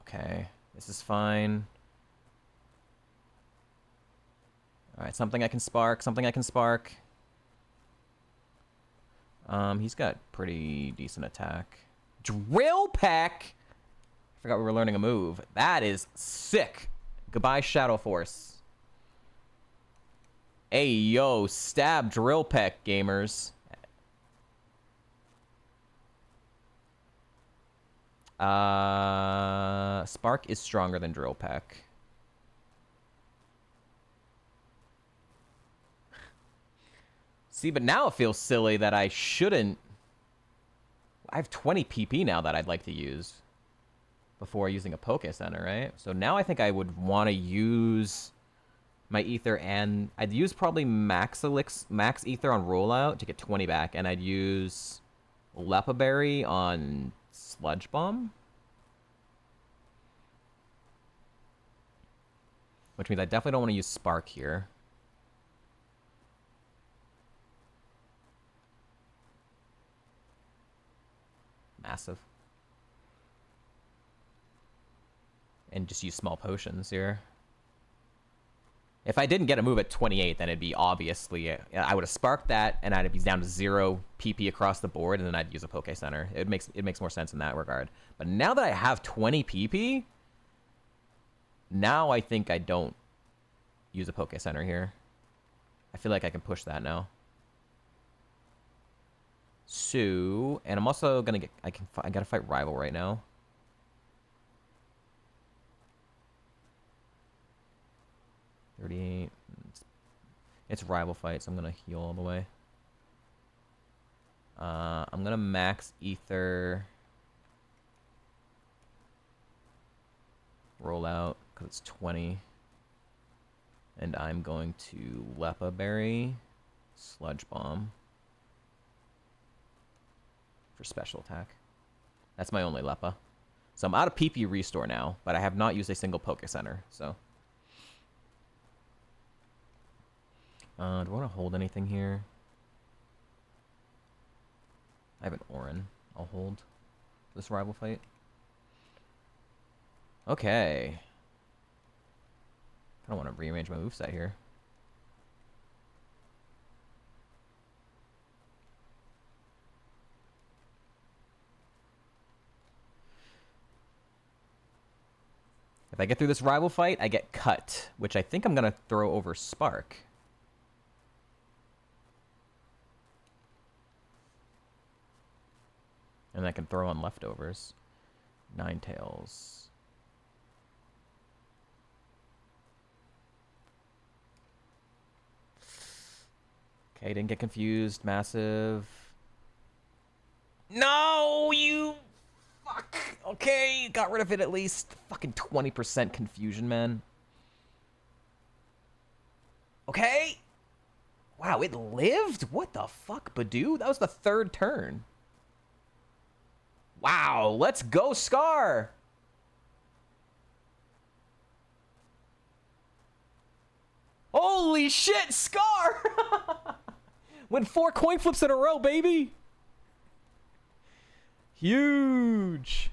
Okay, this is fine. Alright, something I can spark, something I can spark. He's got pretty decent attack. Drill Peck! Forgot we were learning a move. That is sick. Goodbye, Shadow Force. Hey, yo, stab Drill Peck, gamers. Spark is stronger than Drill Peck. See, but now it feels silly that I shouldn't. I have 20 PP now that I'd like to use before using a Poke Center, right? So now I think I would want to use my Ether, and I'd use probably max Ether on Rollout to get 20 back, and I'd use Lepa Berry on Sludge Bomb. Which means I definitely don't want to use Spark here. Massive. And just use small potions here. If I didn't get a move at 28, then it'd be obviously... I would have sparked that, and I'd be down to 0 PP across the board, and then I'd use a Poke Center. It makes more sense in that regard. But now that I have 20 PP, now I think I don't use a Poke Center here. I feel like I can push that now. So, and I'm also gonna get... I gotta fight Rival right now. It's Rival fight, so I'm gonna heal all the way. I'm gonna max Ether. Roll out, because it's 20. And I'm going to Lepa Berry, Sludge Bomb for special attack. That's my only Lepa. So I'm out of PP restore now, but I have not used a single Poke Center, so. Do I want to hold anything here? I have an Orin. I'll hold this Rival fight. Okay. I don't want to rearrange my moveset here. If I get through this Rival fight, I get cut, which I think I'm going to throw over Spark. And I can throw on leftovers. Ninetales. Okay, didn't get confused. Massive. No, you... Fuck. Okay, got rid of it at least. Fucking 20% confusion, man. Okay. Wow, it lived? What the fuck, Badoo? That was the third turn. Wow, let's go, Scar. Holy shit, Scar! Went 4 coin flips in a row, baby. Huge.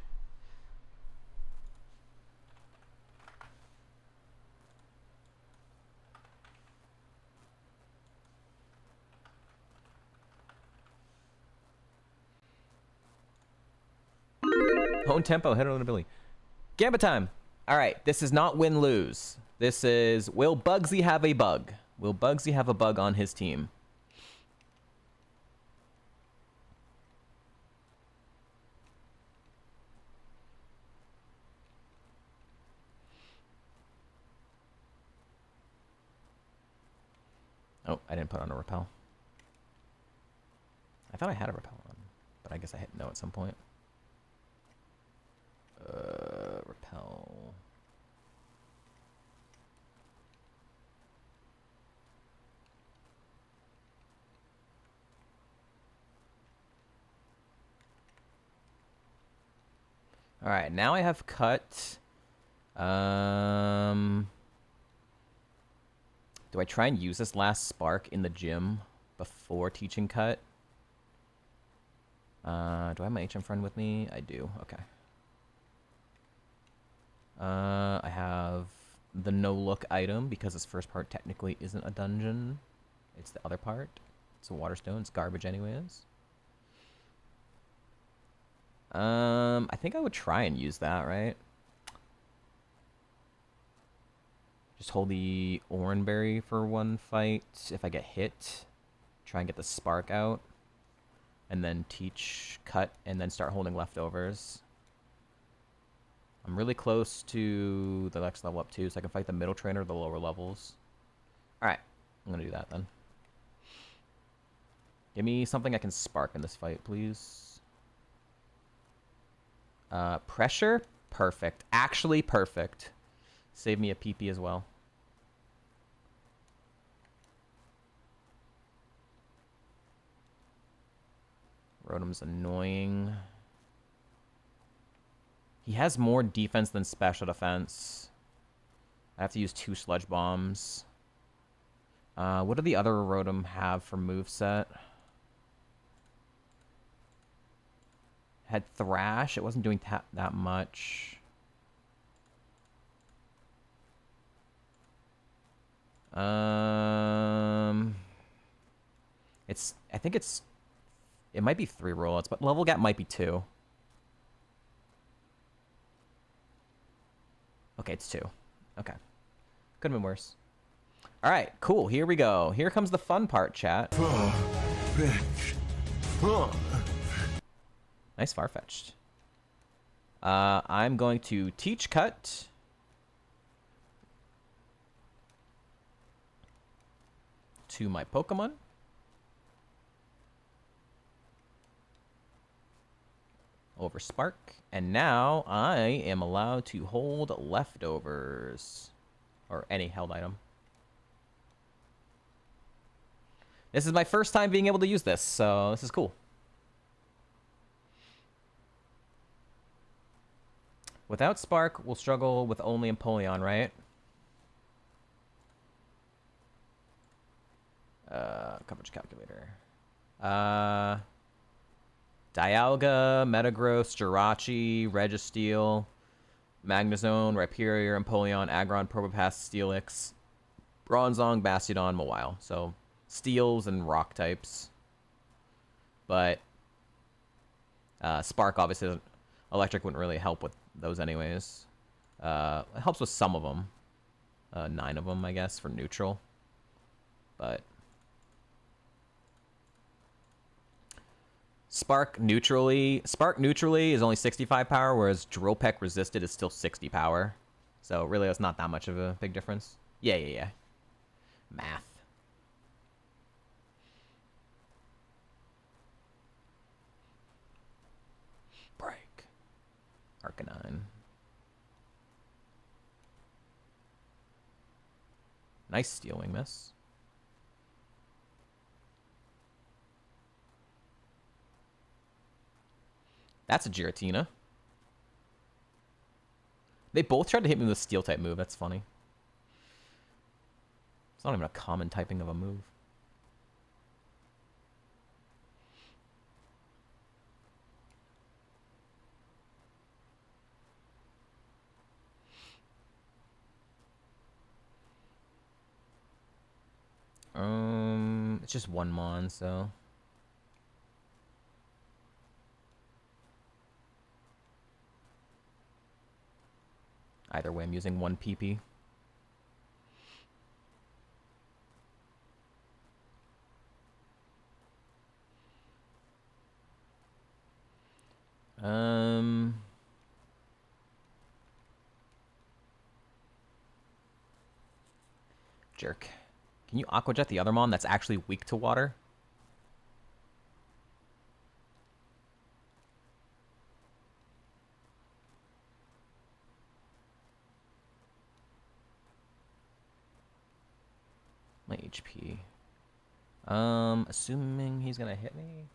Own tempo, head on ability. Gambit time. All right, this is not win-lose. This is, will Bugsy have a bug? Will Bugsy have a bug on his team? Oh, I didn't put on a repel. I thought I had a repel on, but I guess I hit no at some point. Repel. All right, now I have cut. Do I try and use this last spark in the gym before teaching cut? Do I have my HM friend with me? I do. Okay. I have the no-look item because this first part technically isn't a dungeon. It's the other part. It's a waterstone. It's garbage anyways. I think I would try and use that, right? Just hold the Oranberry for one fight. If I get hit, try and get the spark out. And then teach cut and then start holding leftovers. I'm really close to the next level up too, so I can fight the middle trainer or the lower levels. Alright, I'm gonna do that then. Give me something I can spark in this fight, please. Pressure? Perfect. Actually perfect. Save me a PP as well. Rotom's annoying. He has more defense than special defense. I have to use 2 sludge bombs. What do the other Rotom have for moveset? Had Thrash. It wasn't doing that much. I think it might be 3 rollouts, but level gap might be 2. Okay, it's 2. Okay. Could have been worse. All right, cool. Here we go. Here comes the fun part, chat. Nice Farfetch'd. I'm going to teach cut. To my Pokemon. Over Spark. And now I am allowed to hold leftovers. Or any held item. This is my first time being able to use this, so this is cool. Without Spark, we'll struggle with only Empoleon, right? Coverage calculator. Dialga, Metagross, Jirachi, Registeel, Magnezone, Rhyperior, Empoleon, Aggron, Probopass, Steelix, Bronzong, Bastiodon, Mawile. So, Steels and Rock types. But, Spark, obviously, Electric wouldn't really help with those anyways. It helps with some of them. 9 of them, I guess, for neutral. But... Spark neutrally is only 65 power, whereas Drill Peck resisted is still 60 power. So really, it's not that much of a big difference. Yeah. Math. Arcanine. Nice Steel Wing miss. That's a Giratina. They both tried to hit me with a Steel type move. That's funny. It's not even a common typing of a move. It's just one Mon, so. Either way, I'm using one PP. Jerk. Can you Aqua Jet the other Mon that's actually weak to water? My HP. Assuming he's gonna hit me.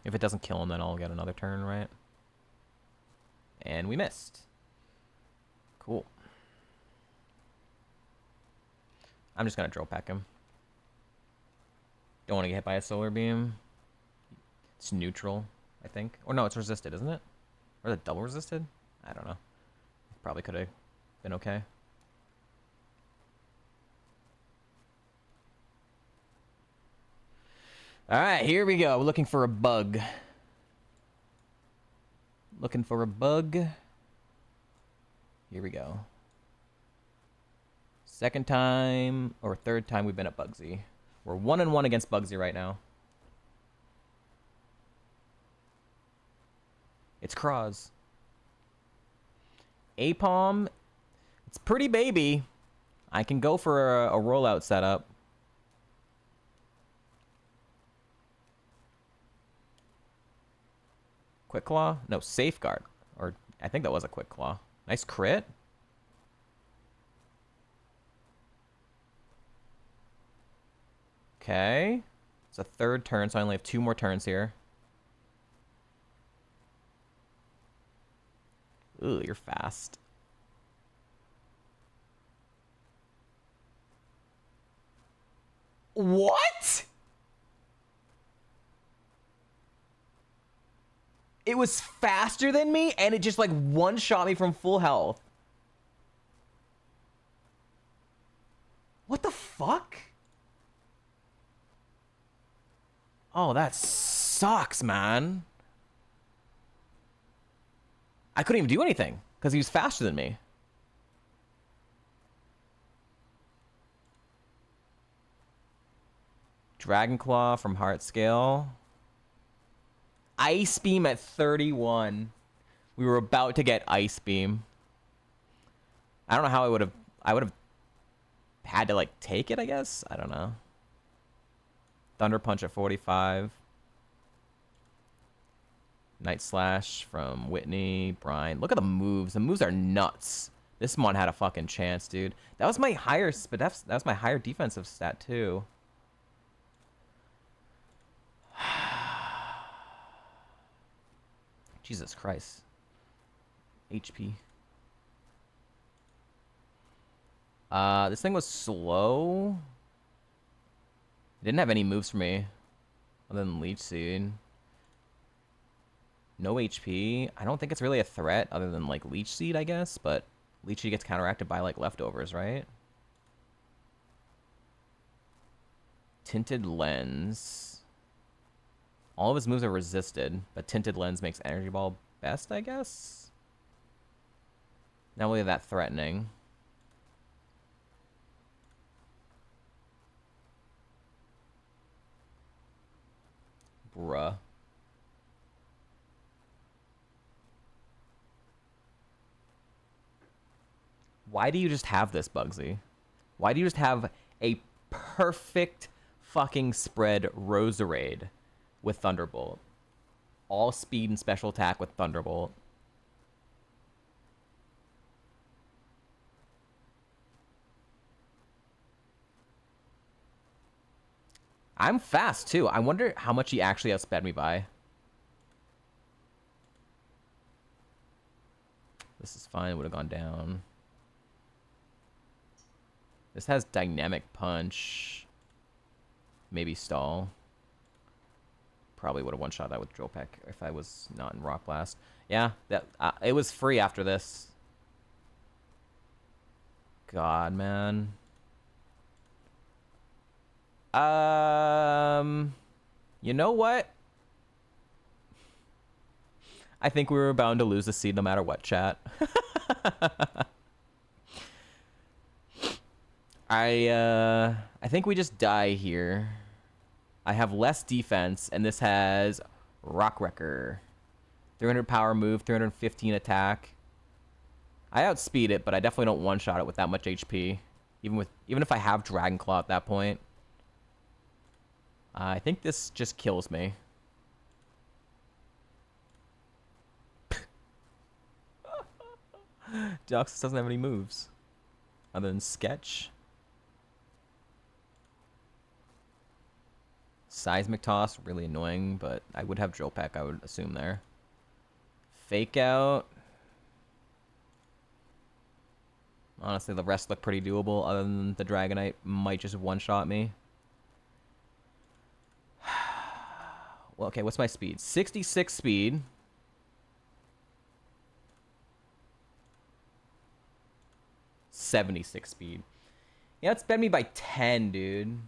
If it doesn't kill him, then I'll get another turn, right? And we missed. Cool. I'm just gonna drill pack him. Don't want to get hit by a solar beam. It's neutral, I think. Or no, it's resisted, isn't it? Or is it double resisted? I don't know. Probably could have been okay. Alright, here we go. We're looking for a bug. Looking for a bug. Here we go. Second time, or third time we've been at Bugsy. We're 1-1 against Bugsy right now. It's Cross. Apom. It's pretty baby. I can go for a rollout setup. Quick Claw? No, Safeguard. Or I think that was a Quick Claw. Nice crit. Okay. It's a third turn, so I only have 2 more turns here. Ooh, you're fast. What? It was faster than me, and it just like one-shot me from full health. What the fuck? Oh, that sucks, man. I couldn't even do anything because he was faster than me. Dragon Claw from Heart Scale. Ice Beam at 31. We were about to get Ice Beam. I don't know how I would have had to like take it, I guess. I don't know. Thunder Punch at 45. Night Slash from Whitney, Brian. Look at the moves. The moves are nuts. This Mon had a fucking chance, dude. That was my higher, but that was my higher defensive stat too. Jesus Christ. HP. This thing was slow. It didn't have any moves for me other than Leech Seed. No HP. I don't think it's really a threat other than like Leech Seed, I guess, but Leech Seed gets counteracted by like leftovers, right? Tinted Lens. All of his moves are resisted, but Tinted Lens makes Energy Ball best, I guess? Not really that threatening. Bruh. Why do you just have this, Bugsy? Why do you just have a perfect fucking spread Roserade with Thunderbolt? All speed and special attack with Thunderbolt. I'm fast, too. I wonder how much he actually outsped me by. This is fine. It would have gone down. This has Dynamic Punch. Maybe Stall. Probably would have one-shot that with Drill Peck if I was not in Rock Blast. Yeah, that it was free after this. God, man. You know what? I think we were bound to lose the seed no matter what, chat. I think we just die here. I have less defense, and this has Rock Wrecker. 300 power move, 315 attack. I outspeed it, but I definitely don't one-shot it with that much HP. Even if I have Dragon Claw at that point. I think this just kills me. Deoxys doesn't have any moves other than Sketch. Seismic Toss, really annoying, but I would have Drill Peck, I would assume there. Fake Out. Honestly, the rest look pretty doable, other than the Dragonite might just one-shot me. Well, okay, what's my speed? 66 speed. .76 speed. Yeah, it's bet me by 10, dude.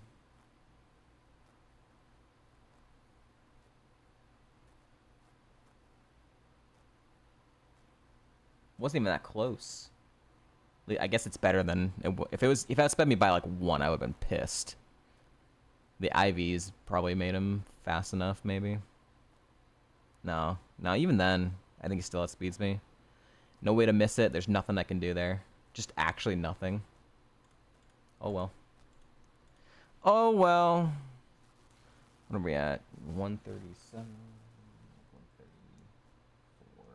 Wasn't even that close. I guess it's better than if it had sped me by like 1, I would have been pissed. The IVs probably made him fast enough, maybe. No, even then, I think he still outspeeds me. No way to miss it. There's nothing I can do there. Just actually nothing. Oh well. Oh well. What are we at? 137. 134.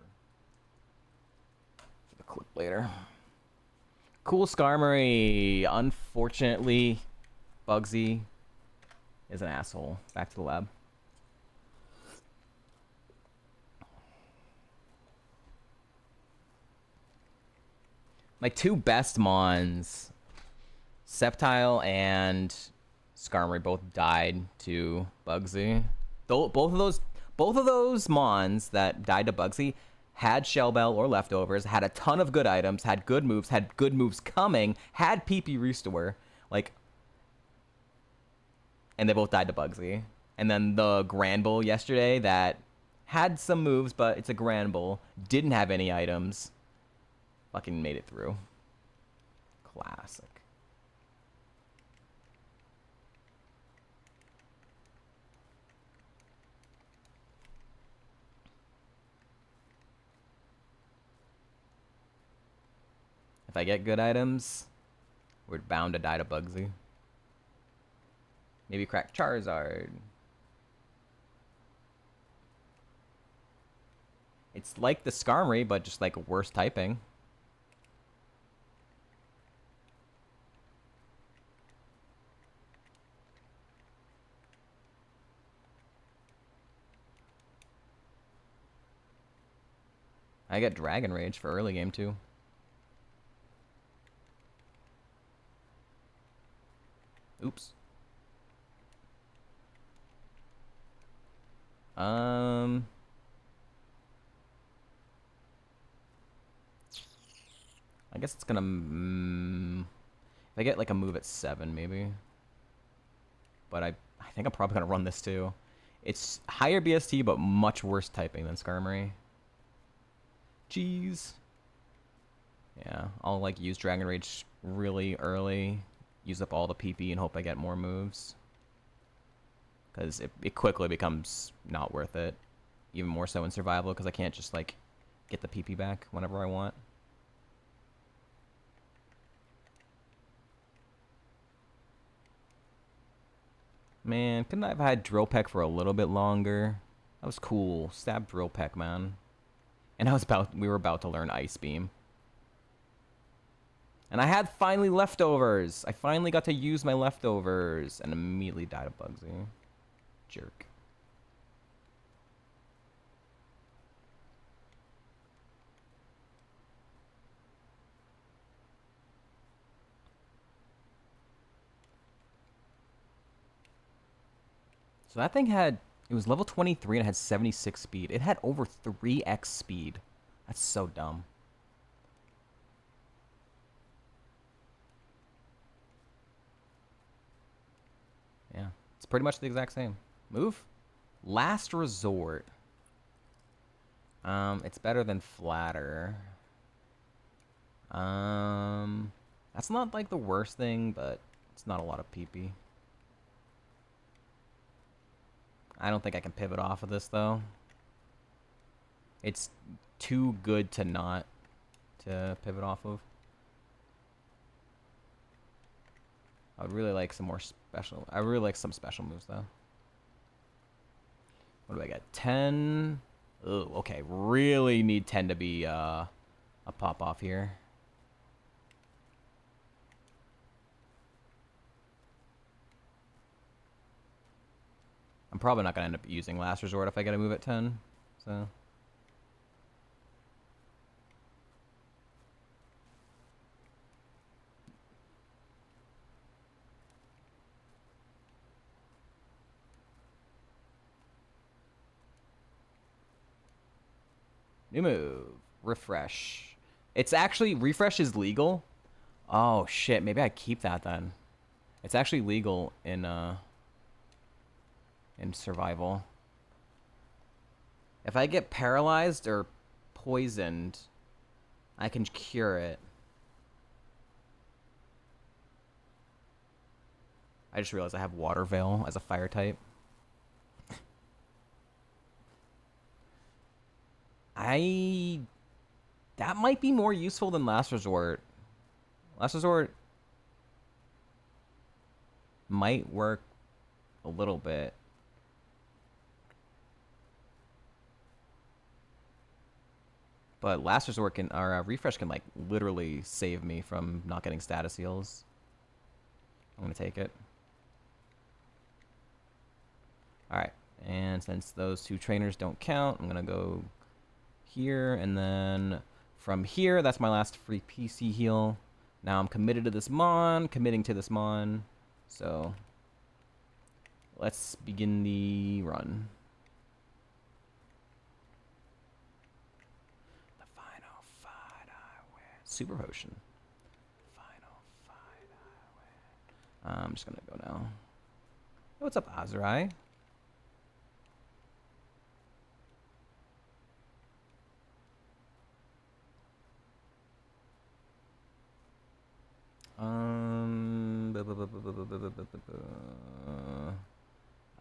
For the clip later. Cool Skarmory. Unfortunately, Bugsy is an asshole. Back to the lab. My two best Mons, Sceptile and Skarmory, both died to Bugsy. Both of those Mons that died to Bugsy had Shell Bell or leftovers, had a ton of good items, had good moves coming, had PP Restore, like, and they both died to Bugsy. And then the Granbull yesterday that had some moves, but it's a Granbull, didn't have any items. Fucking made it through. Classic. If I get good items, we're bound to die to Bugsy. Maybe crack Charizard. It's like the Skarmory, but just like worse typing. I get Dragon Rage for early game too. Oops. I guess it's gonna. If I get like a move at 7, maybe. But I think I'm probably gonna run this too. It's higher BST, but much worse typing than Skarmory. Jeez. Yeah, I'll like use Dragon Rage really early, use up all the PP, and hope I get more moves. Because it quickly becomes not worth it. Even more so in survival, because I can't just like get the PP back whenever I want. Man, couldn't I have had Drill Peck for a little bit longer? That was cool. Stab Drill Peck, man. And we were about to learn Ice Beam. And I had finally leftovers. I finally got to use my leftovers and immediately died of Bugsy. Jerk. So that thing had, it was level 23 and it had 76 speed. It had over 3x speed. That's so dumb. Yeah, it's pretty much the exact same. Move. Last Resort. It's better than Flatter. That's not like the worst thing, but it's not a lot of PP. I don't think I can pivot off of this though. It's too good to not to pivot off of. I would really like some more special. I really like some special moves though. What do I get? 10. Oh, okay. Really need 10 to be a pop off here. I'm probably not gonna end up using Last Resort if I get a move at 10. So. New move. Refresh. It's actually, refresh is legal. Oh shit, maybe I keep that then. It's actually legal in survival. If I get paralyzed or poisoned, I can cure it. I just realized I have Water Veil as a fire type. That might be more useful than Last Resort. Last Resort might work a little bit. But Last Resort can, or Refresh can like literally save me from not getting status heals. I'm gonna take it. Alright, and since those two trainers don't count, I'm gonna go here, and then from here, that's my last free PC heal. Now I'm committed to this Mon, committing to this Mon. So let's begin the run. The final fight I win. Super Potion. Final fight I win. I'm just gonna go now. Hey, what's up, Azurai?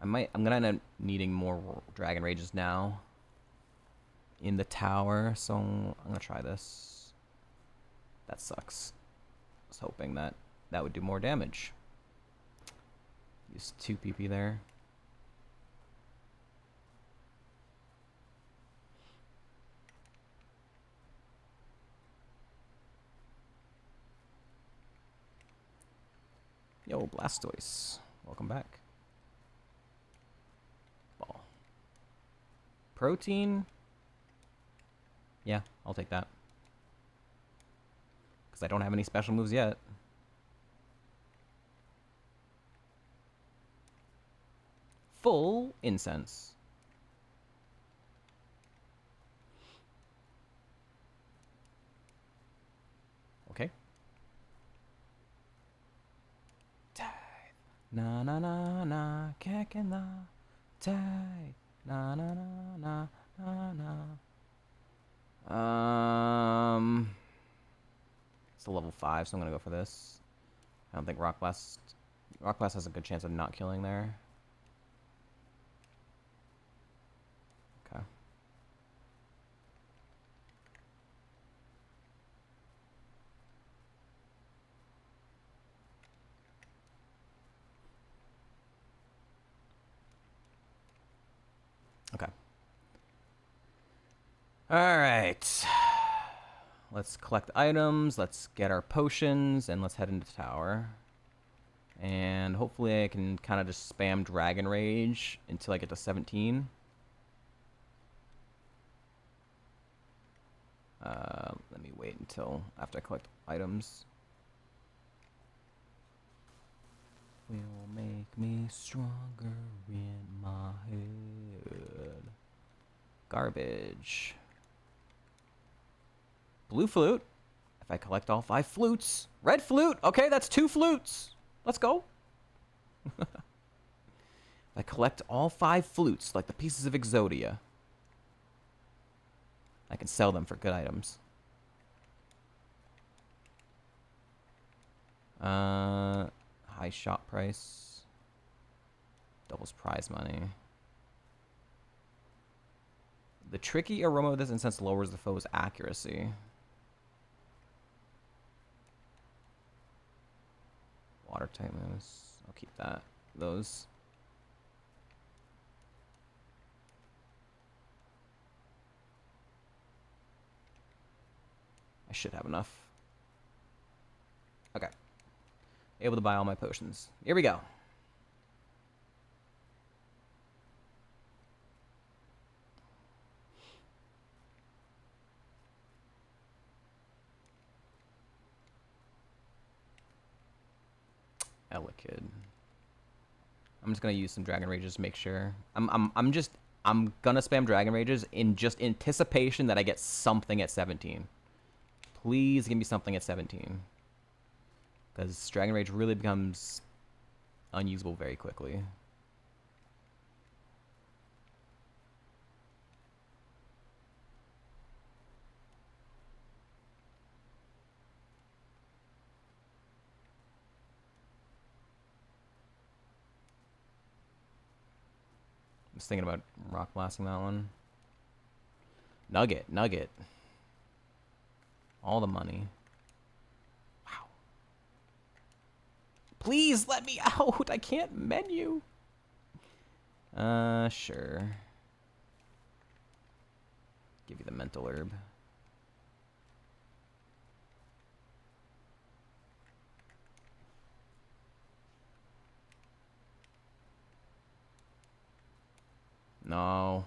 I'm gonna end up needing more Dragon Rages now in the tower, so I'm gonna try this. That sucks. I was hoping that that would do more damage. Use 2 PP there. Yo, Blastoise. Welcome back. Ball. Protein. Yeah, I'll take that. Because I don't have any special moves yet. Full Incense. Okay. Na na na na, kekena, tai, na na na na na na. It's a level 5, so I'm gonna go for this. I don't think Rock Blast has a good chance of not killing there. Okay. Alright. Let's collect items, let's get our potions, and let's head into the tower. And hopefully I can kind of just spam Dragon Rage until I get to 17. Let me wait until after I collect items. Will make me stronger in my head. Garbage. Blue flute. If I collect all 5 flutes. Red flute. Okay, that's 2 flutes. Let's go. If I collect all 5 flutes, like the pieces of Exodia, I can sell them for good items. High shop price. Doubles prize money. The tricky aroma of this incense lowers the foe's accuracy. Water type moves. I'll keep that. Those. I should have enough. Okay. Able to buy all my potions. Here we go. Elekid. I'm just gonna use some Dragon Rages to make sure. I'm gonna spam Dragon Rages in just anticipation that I get something at 17. Please give me something at 17. Because Dragon Rage really becomes unusable very quickly. I was thinking about rock blasting that one. Nugget. All the money. Wow. Please let me out. I can't menu. Sure. Give you the mental herb. No.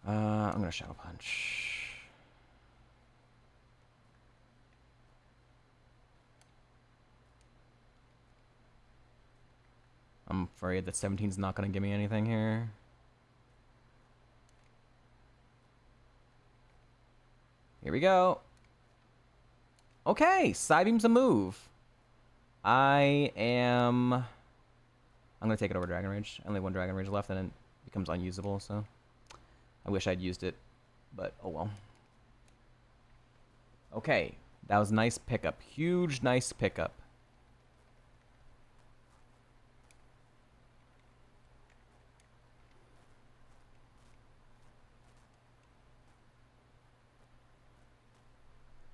I'm gonna Shadow Punch. I'm afraid that 17's not gonna give me anything here. Here we go. Okay, Psybeam's a move. I'm gonna take it over Dragon Rage. Only 1 Dragon Rage left and it becomes unusable, so I wish I'd used it, but oh well. Okay, that was a nice pickup. Huge, nice pickup.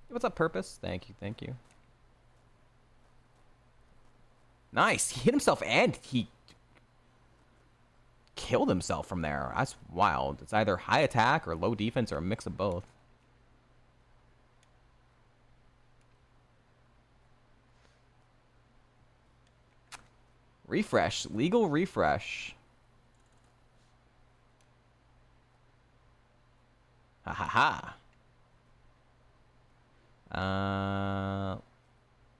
What's up, Purpose? Thank you, thank you. Nice. He hit himself and he killed himself from there. That's wild. It's either high attack or low defense or a mix of both. Refresh. Legal refresh. Ha ha ha.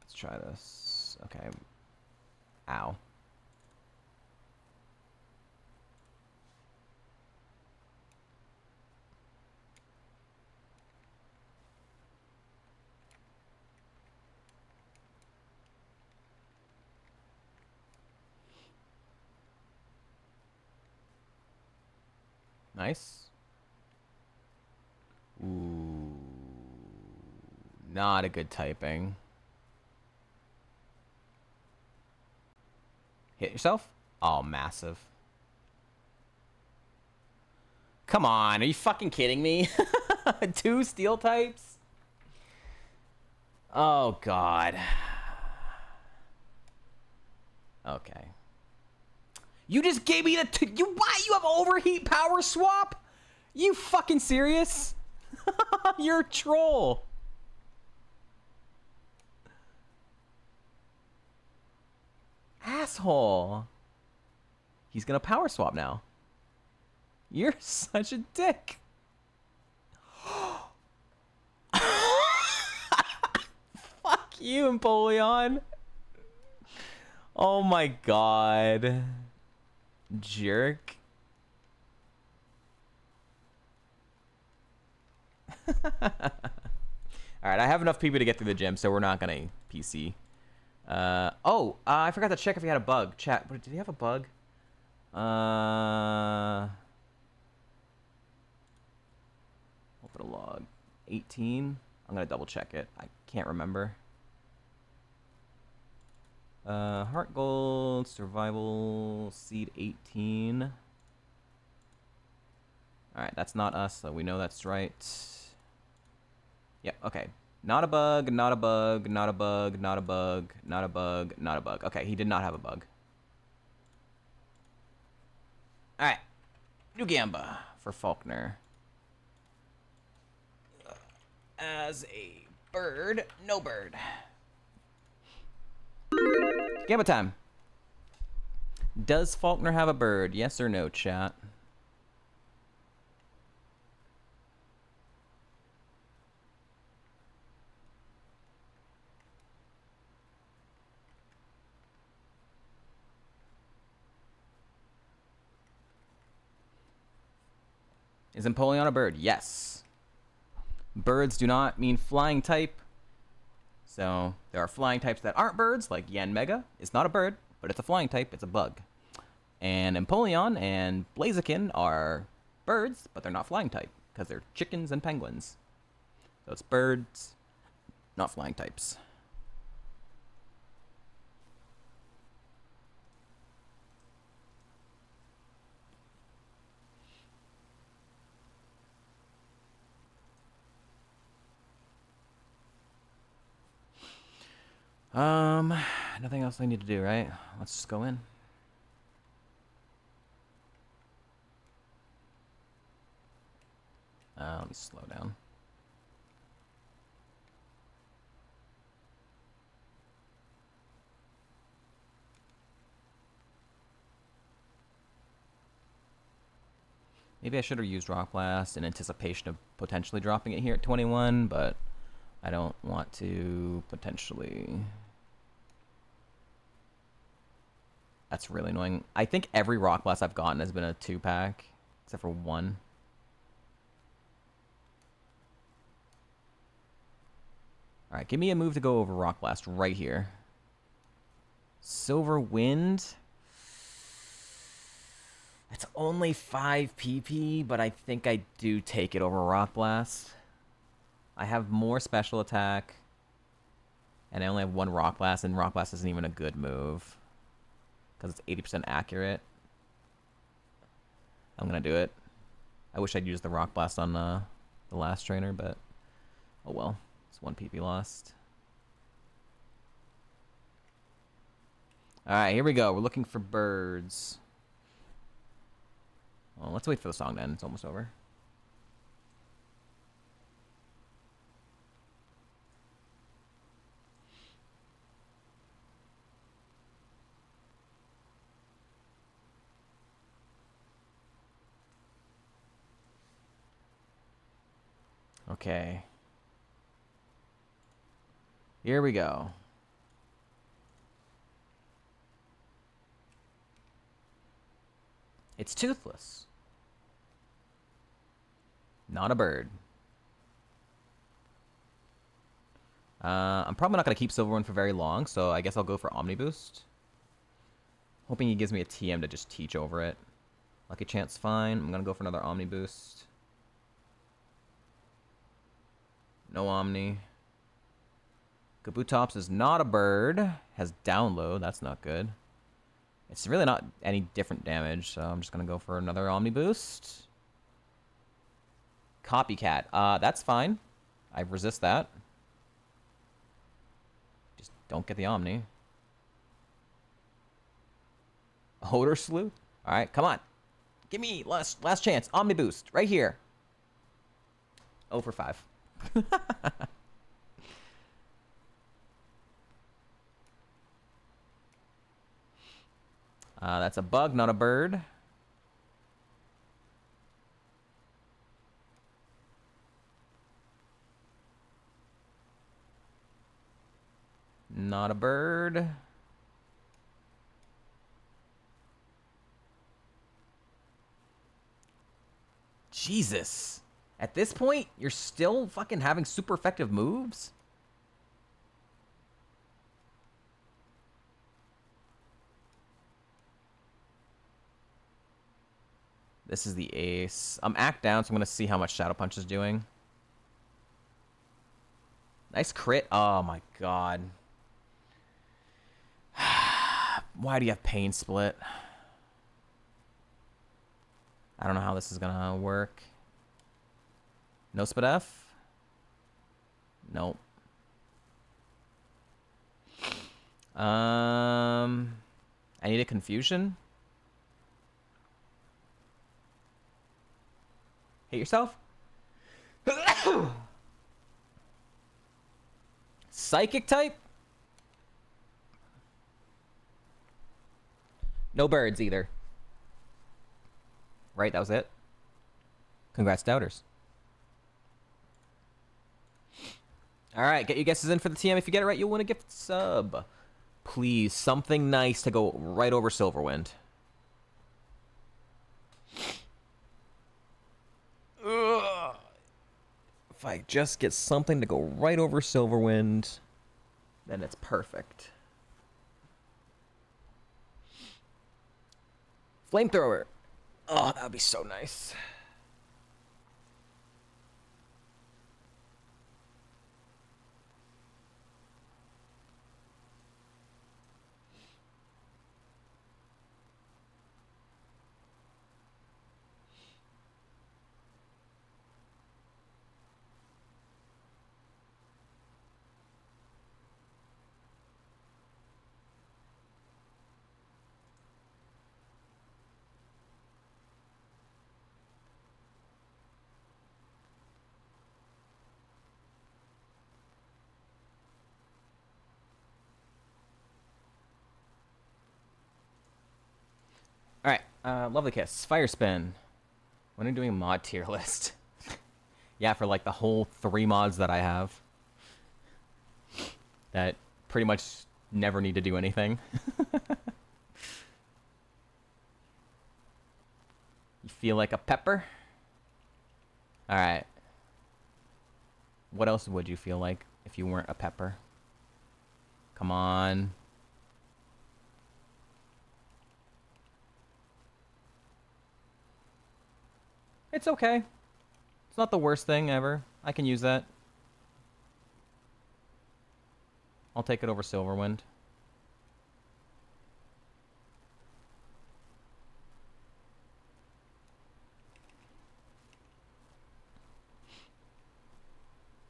Let's try this. Okay. Ow. Nice. Ooh. Not a good typing. Hit yourself? Oh, massive. Come on, are you fucking kidding me? 2 steel types? Oh, God. Okay. You just gave me the why? You have overheat power swap? You fucking serious? You're a troll. Asshole. He's gonna power swap now. You're such a dick. Fuck you, Empoleon. Oh my god. Jerk. Alright, I have enough people to get through the gym, so we're not gonna PC. I forgot to check if he had a bug. Chat, did he have a bug? Open a log. 18. I'm gonna double check it. I can't remember. Heartgold, survival, seed 18. Alright, that's not us, so we know that's right. Yep, okay. Not a bug, not a bug, not a bug, not a bug, not a bug, not a bug. Okay, he did not have a bug. Alright. New Gamba for Faulkner. As a bird, no bird. Gamba time. Does Faulkner have a bird? Yes or no, chat? Is Empoleon a bird? Yes. Birds do not mean flying type. So there are flying types that aren't birds, like Yanmega. It's not a bird, but it's a flying type. It's a bug. And Empoleon and Blaziken are birds, but they're not flying type because they're chickens and penguins. So it's birds, not flying types. Nothing else I need to do, right? Let's just go in. Let me slow down. Maybe I should have used Rock Blast in anticipation of potentially dropping it here at 21, but I don't want to potentially... That's really annoying. I think every Rock Blast I've gotten has been a 2-pack, except for one. Alright, give me a move to go over Rock Blast right here. Silver Wind. That's only 5 PP, but I think I do take it over Rock Blast. I have more special attack, and I only have one Rock Blast, and Rock Blast isn't even a good move because it's 80% accurate. I'm gonna do it. I wish I'd used the Rock Blast on the last trainer, but oh well. It's 1 PP lost. Alright, here we go. We're looking for birds. Well, let's wait for the song to end. It's almost over. Okay. Here we go. It's toothless. Not a bird. I'm probably not going to keep Silverwind for very long, so I guess I'll go for Omni Boost. Hoping he gives me a TM to just teach over it. Lucky Chance, fine. I'm going to go for another Omni Boost. No Omni. Kabutops is not a bird. Has download. That's not good. It's really not any different damage, so I'm just going to go for another Omni Boost. Copycat. That's fine. I resist that. Just don't get the Omni. Odor Sleuth? Alright, come on. Give me last chance. Omni Boost, right here. 0 for 5. That's a bug, not a bird. Not a bird. Jesus. At this point, you're still fucking having super effective moves? This is the ace. I'm act down, so I'm going to see how much Shadow Punch is doing. Nice crit. Oh my god. Why do you have Pain Split? I don't know how this is going to work. No Spit F? Nope. I need a Confusion. Hit yourself? Psychic type? No birds either. Right, that was it. Congrats, doubters. Alright, get your guesses in for the TM. If you get it right, you'll win a gift sub. Please, something nice to go right over Silverwind. Ugh. If I just get something to go right over Silverwind, then it's perfect. Flamethrower. Oh, that would be so nice. Alright, Lovely Kiss. Fire Spin. When are you doing a mod tier list? Yeah, for like the whole 3 mods that I have. That pretty much never need to do anything. You feel like a pepper? Alright. What else would you feel like if you weren't a pepper? Come on. It's okay. It's not the worst thing ever. I can use that. I'll take it over Silverwind.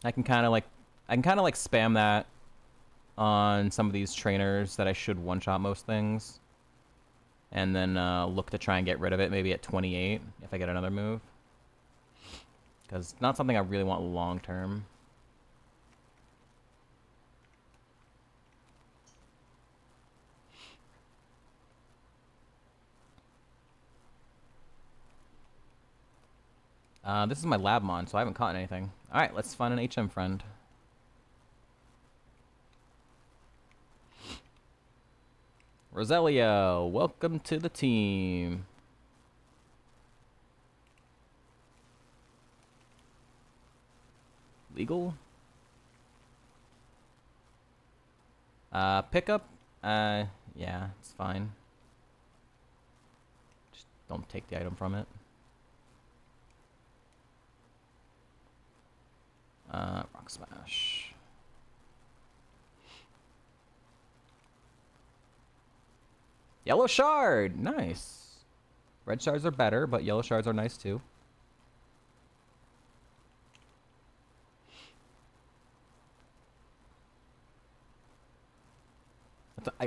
I can kind of like spam that on some of these trainers that I should one-shot most things. And then look to try and get rid of it maybe at 28 if I get another move. Because it's not something I really want long-term. This is my Labmon, so I haven't caught anything. Alright, let's find an HM friend. Roselio, welcome to the team. Legal? Pickup? Yeah, it's fine. Just don't take the item from it. Rock Smash. Yellow Shard! Nice. Red Shards are better, but Yellow Shards are nice too.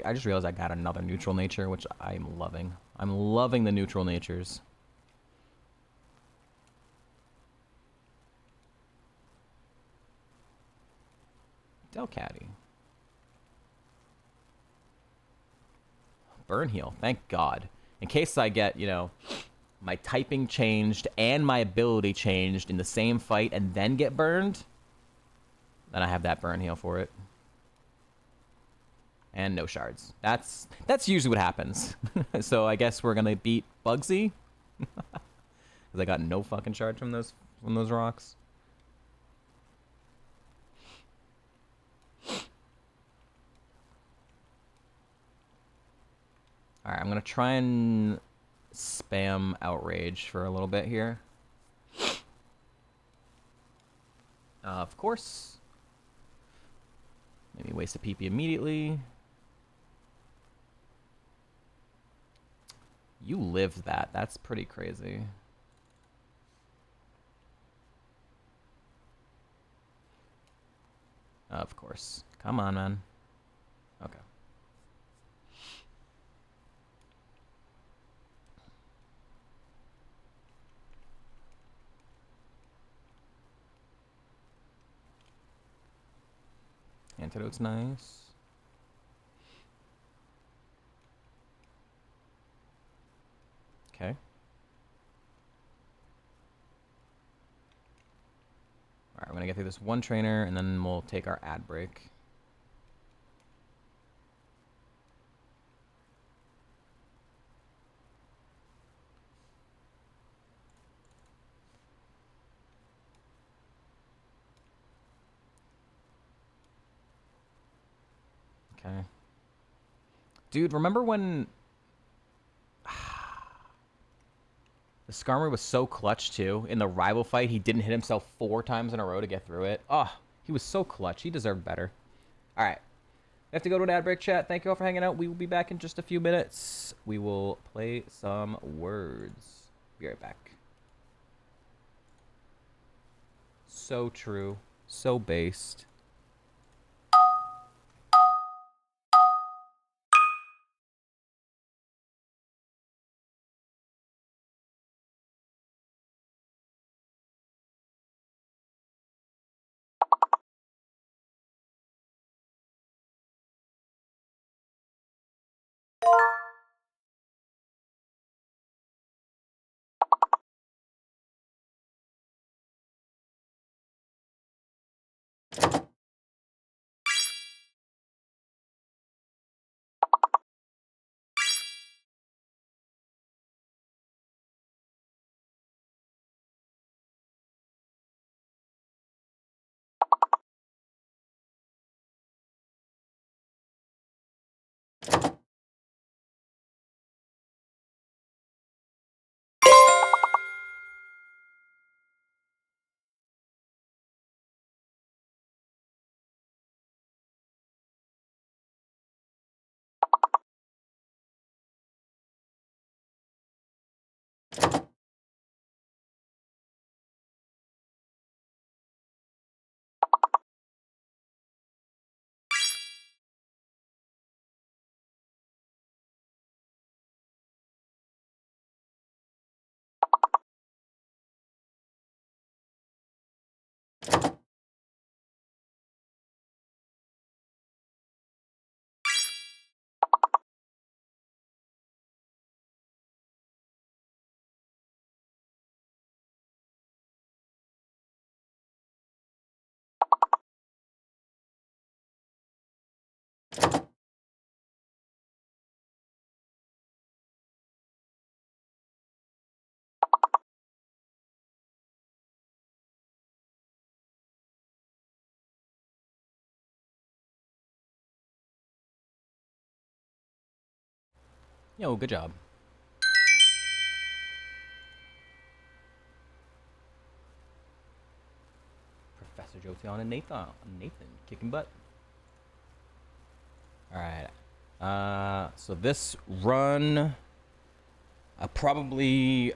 I just realized I got another neutral nature, which I'm loving. I'm loving the neutral natures. Delcatty. Burn heal, thank God. In case I get, you know, my typing changed and my ability changed in the same fight and then get burned, then I have that burn heal for it. And no shards. That's usually what happens. So I guess we're gonna beat Bugsy. Because I got no fucking shards from those rocks. Alright, I'm gonna try and spam Outrage for a little bit here. Of course. Maybe waste a PP immediately. You lived that. That's pretty crazy. Of course. Come on, man. Okay. Antidote's nice. Okay. Alright, we're gonna get through this one trainer, and then we'll take our ad break. Okay. Dude, remember when... the Skarmory was so clutch, too. In the rival fight, he didn't hit himself 4 times in a row to get through it. Oh, he was so clutch. He deserved better. Alright. We have to go to an ad break, chat. Thank you all for hanging out. We will be back in just a few minutes. We will play some words. Be right back. So true. So based. Yo, good job. Professor Jotion and Nathan. Nathan, kicking butt. Alright. So this run... probably...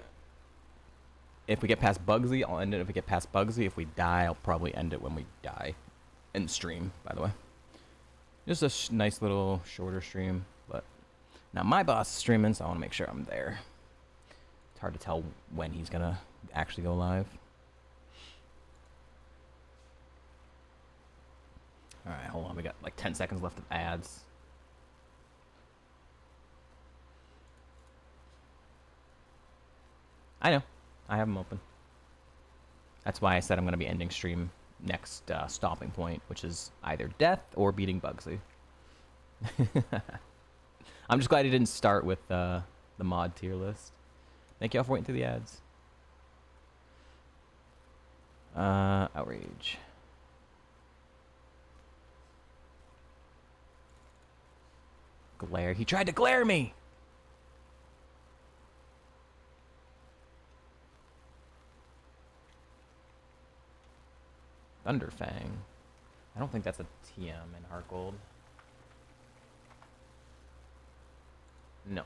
If we get past Bugsy, I'll end it if we get past Bugsy. If we die, I'll probably end it when we die. In stream, by the way. Just a nice little shorter stream, but now my boss is streaming, so I want to make sure I'm there. It's hard to tell when he's gonna actually go live. All right, hold on. We got like 10 seconds left of ads. I know. I have them open. That's why I said I'm going to be ending stream next stopping point, which is either death or beating Bugsy. I'm just glad he didn't start with the mod tier list. Thank you all for waiting through the ads. Outrage. Glare. He tried to glare me! Thunderfang. I don't think that's a TM in Heartgold. No.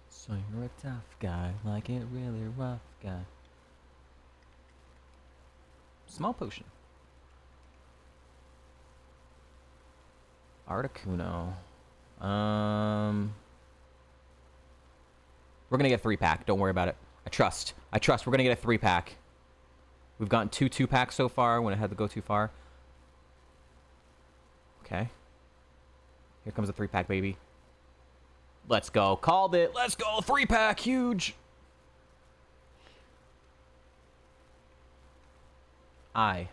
So you're a tough guy, like it really rough guy. Small potion. Articuno. We're gonna get a 3-pack. Don't worry about it. I trust. We're gonna get a 3-pack. We've gotten 2-2-packs so far when it had to go too far. Okay. Here comes a 3-pack, baby. Let's go. Called it. Let's go. 3-pack. Huge. I.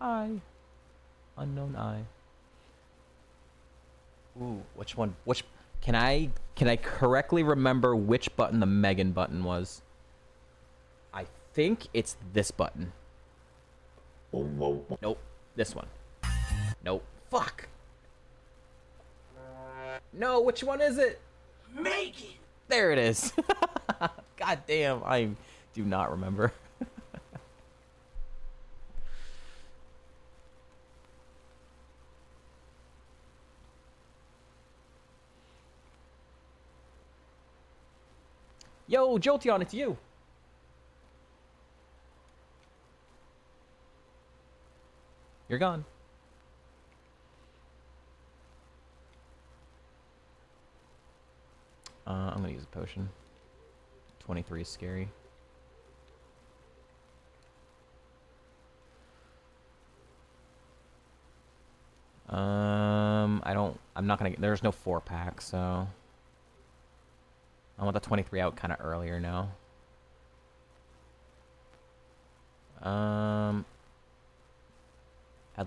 Unknown I. Ooh, which one? Which can I correctly remember which button the Megan button was? I think it's this button. Nope. This one. Nope. Fuck. No, which one is it? Megan. There it is. God damn, I do not remember. Yo, Jolteon, it's you. You're gone. I'm gonna use a potion. 23 is scary. I'm not gonna get, there's no 4-pack, so I want the 23 out kind of earlier now. At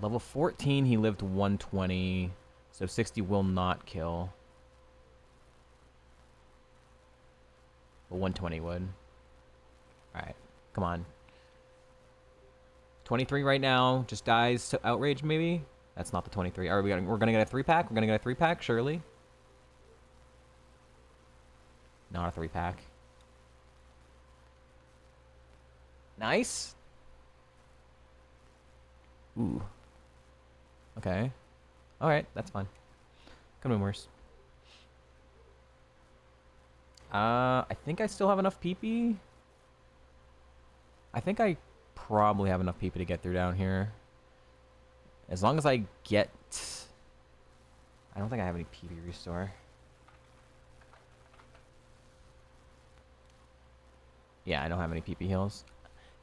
level 14, he lived 120, so 60 will not kill. But 120 would. Alright, come on. 23 right now, just dies to outrage maybe? That's not the 23. Are we're gonna get a 3-pack? We're gonna get a 3-pack, surely. Not a 3-pack. Nice. Ooh. Okay. Alright, that's fine. Could have been worse. I think I still have enough PP. I think I probably have enough PP to get through down here. As long as I get... I don't think I have any PP restore. Yeah, I don't have any PP heals.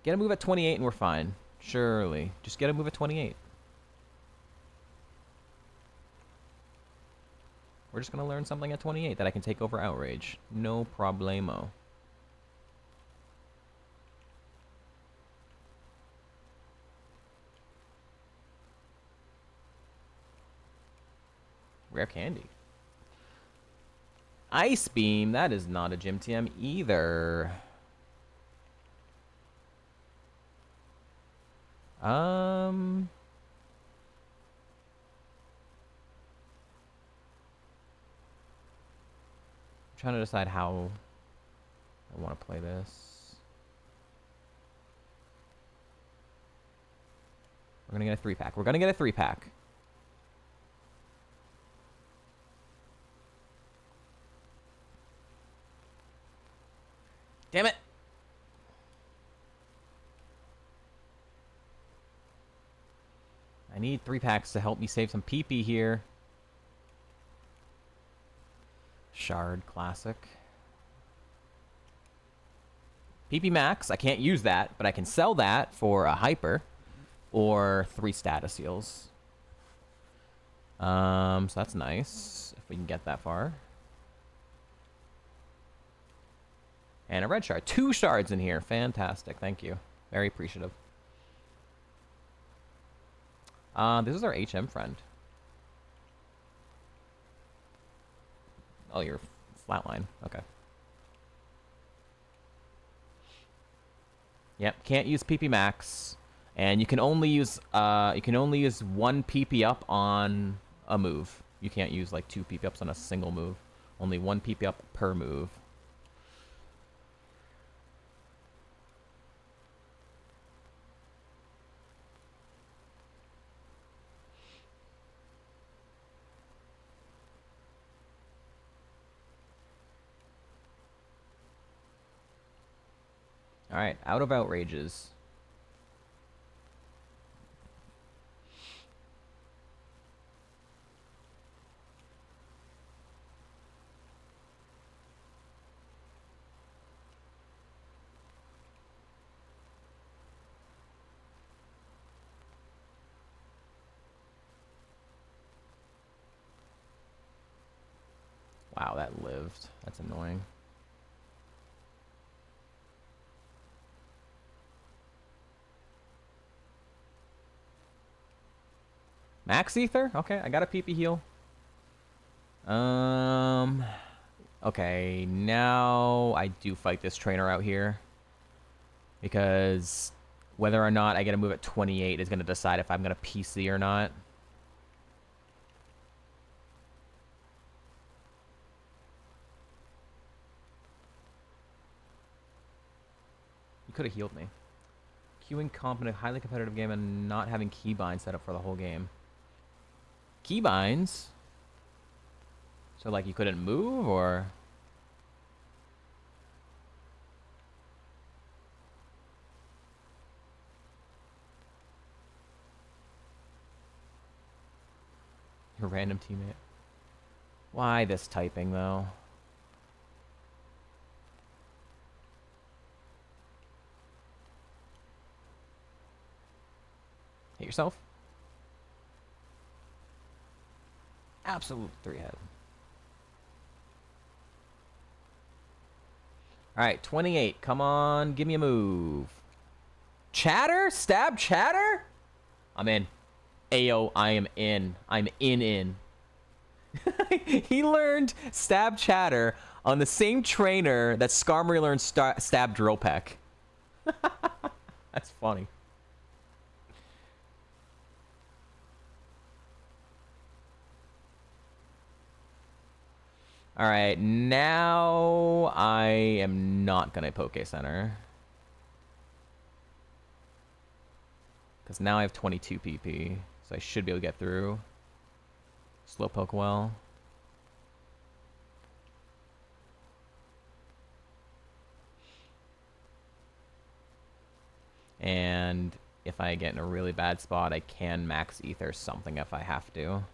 Get a move at 28 and we're fine. Surely. Just get a move at 28. We're just going to learn something at 28 that I can take over Outrage. No problemo. Rare candy. Ice Beam. That is not a Gym TM either. Trying to decide how I want to play this. We're gonna get a 3-pack. We're gonna get a 3-pack. need 3 packs to help me save some PP here. Shard Classic. PP Max, I can't use that, but I can sell that for a Hyper or 3 status seals. So that's nice, if we can get that far. And a red shard. 2 shards in here. Fantastic. Thank you. Very appreciative. This is our HM friend. Oh, you're flatline. Okay. Yep, can't use PP Max. And you can only use 1 PP up on a move. You can't use like 2 PP ups on a single move. Only 1 PP up per move. Alright, out of outrages. Wow, that lived. That's annoying. Max Ether? Okay, I got a PP heal. Okay, now I do fight this trainer out here. Because whether or not I get a move at 28 is going to decide if I'm going to PC or not. You could have healed me. Queuing competent, highly competitive game and not having keybind set up for the whole game. Keybinds? So like you couldn't move or? Your random teammate. Why this typing though? Hit yourself. Absolute 3-head. Alright, 28. Come on, give me a move. Chatter? Stab chatter? I'm in. Ayo, I am in. I'm in. He learned stab chatter on the same trainer that Skarmory learned stab drill peck. That's funny. Alright, now I am not gonna Poke Center. Because now I have 22 PP, so I should be able to get through. Slowpoke well. And if I get in a really bad spot, I can max ether something if I have to.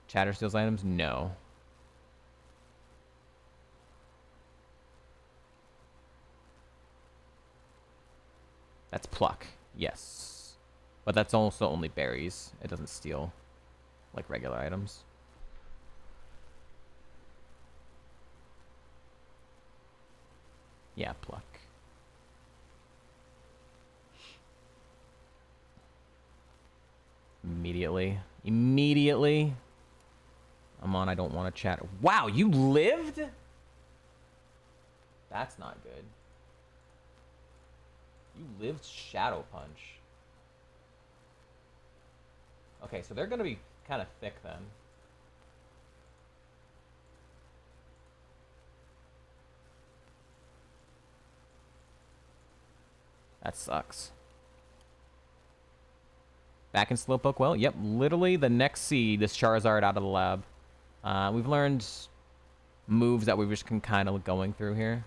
Chatter steals items? No. That's pluck. Yes. But that's also only berries. It doesn't steal like regular items. Yeah, pluck. Immediately. I'm on, I don't want to chat. Wow, you lived? That's not good. You lived Shadow Punch. Okay, so they're going to be kind of thick then. That sucks. Back in Slowpoke well? Yep, literally the next seed, this Charizard out of the lab. We've learned moves that we've just been kind of going through here.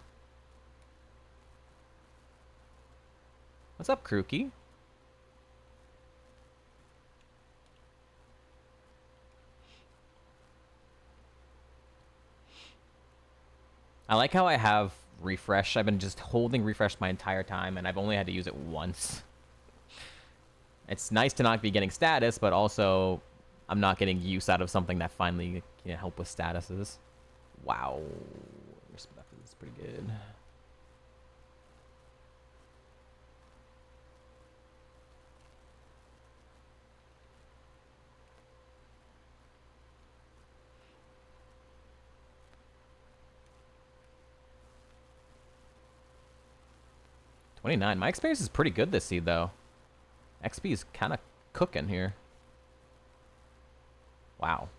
What's up, Krookie? I like how I have refresh. I've been just holding refresh my entire time, and I've only had to use it once. It's nice to not be getting status, but also I'm not getting use out of something that finally can help with statuses. Wow. Respect is pretty good. $29. My experience is pretty good this seed, though. XP is kind of cooking here. Wow.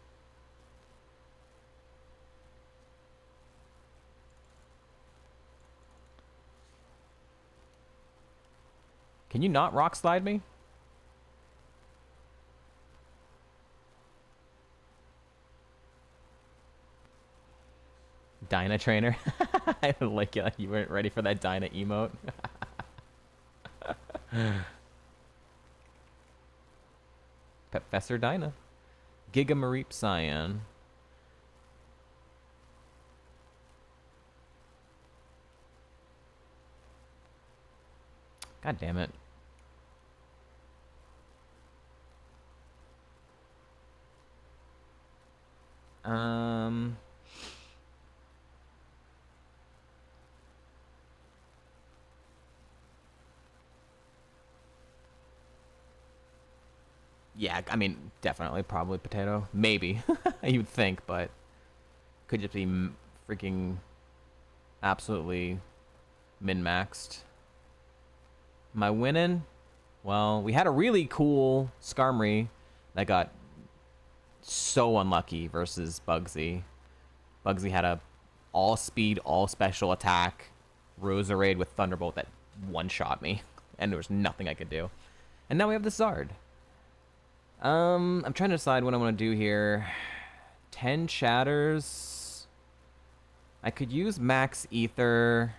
Can you not rock slide me? Dyna trainer. I like it. You weren't ready for that Dyna emote. Professor Dyna. Giga Mareep Cyan. God damn it. Yeah, I mean, definitely, probably potato. Maybe. You'd think, but could just be freaking absolutely min-maxed. Am I winning? Well, we had a really cool Skarmory that got so unlucky versus Bugsy. Bugsy had a all-speed, all-special attack Roserade with Thunderbolt that one-shot me, and there was nothing I could do. And now we have the Zard. I'm trying to decide what I want to do here. 10 chatters. I could use Max Ether,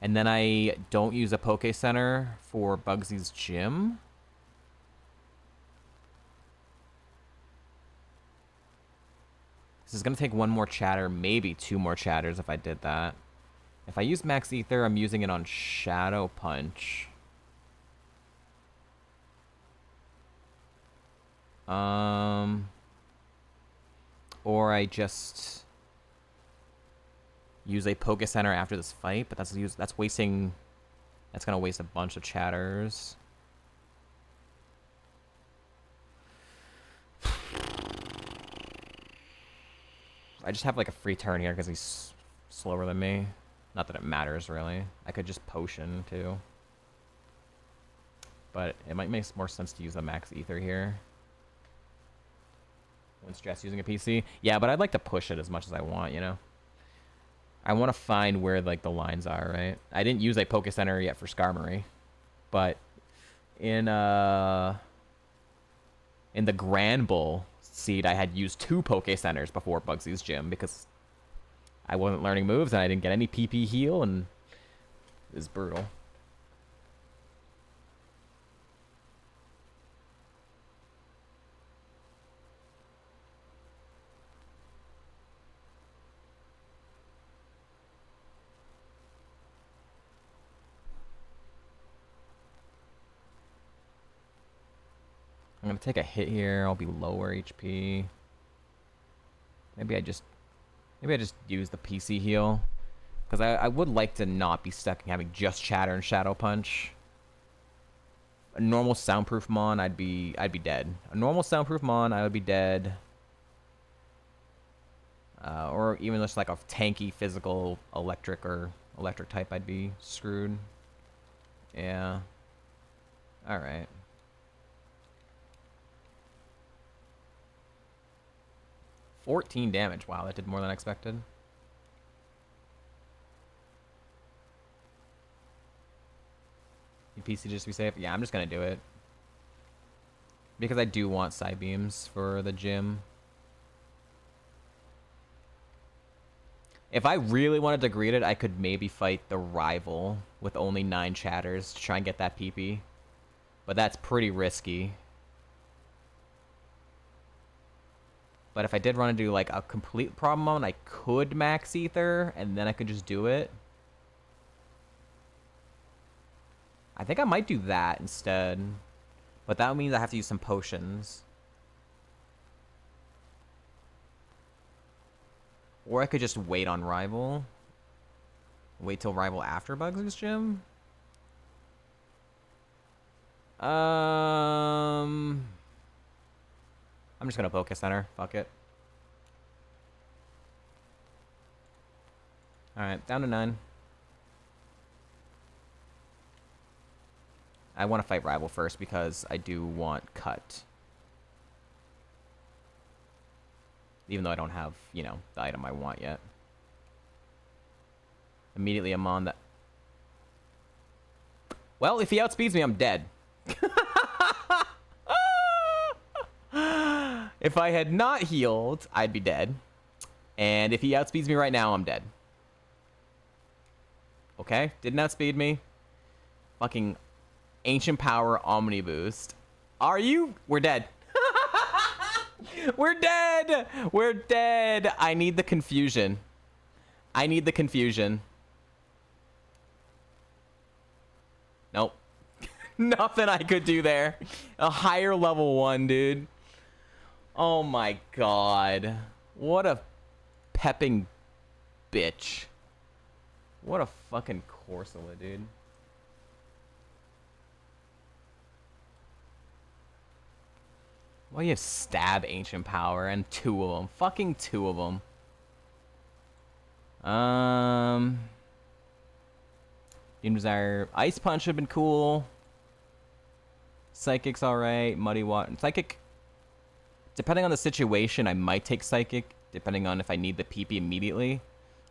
and then I don't use a Poke Center for Bugsy's gym. This is going to take one more chatter, maybe 2 more chatters if I did that. If I use Max Ether, I'm using it on Shadow Punch. Or I just use a Poke Center after this fight, but that's wasting. That's gonna waste a bunch of chatters. I just have like a free turn here because he's slower than me. Not that it matters really. I could just potion too, but it might make more sense to use a Max Ether here. When stress using a PC. Yeah, but I'd like to push it as much as I want, you know? I want to find where, like, the lines are, right? I didn't use a Poke Center yet for Skarmory. But in the Grand Bull seed, I had used 2 Poke Centers before Bugsy's gym because I wasn't learning moves and I didn't get any PP heal, and it was brutal. I'm gonna take a hit here. I'll be lower HP. Maybe I just use the PC heal, because I would like to not be stuck in having just Chatter and Shadow Punch. A normal soundproof Mon, I'd be dead. A normal soundproof Mon, I would be dead. Or even just like a tanky physical electric or electric type, I'd be screwed. Yeah. All right. $14 damage. Wow, that did more than I expected. You PC just to be safe? Yeah, I'm just gonna do it. Because I do want side beams for the gym. If I really wanted to greet it, I could maybe fight the rival with only 9 chatters to try and get that PP. But that's pretty risky. But if I did want to do like a complete problem mode, I could max ether and then I could just do it. I think I might do that instead. But that means I have to use some potions. Or I could just wait on rival. Wait till rival after Bugs' gym. I'm just gonna Poké Center. Fuck it. Alright, down to 9. I want to fight rival first because I do want cut. Even though I don't have, you know, the item I want yet. Immediately I'm on that. Well, if he outspeeds me, I'm dead. If I had not healed, I'd be dead. And if he outspeeds me right now, I'm dead. Okay, didn't outspeed me. Fucking Ancient Power Omni Boost. Are you? We're dead. We're dead. We're dead. I need the confusion. I need the confusion. Nope. Nothing I could do there. A higher level 1, dude. Oh my god. What a pepping bitch. What a fucking Corsola, dude. Why do you have stab Ancient Power and 2 of them? Fucking 2 of them. Demon Desire. Ice Punch would have been cool. Psychic's alright. Muddy Water. Psychic. Depending on the situation, I might take Psychic. Depending on if I need the PP immediately.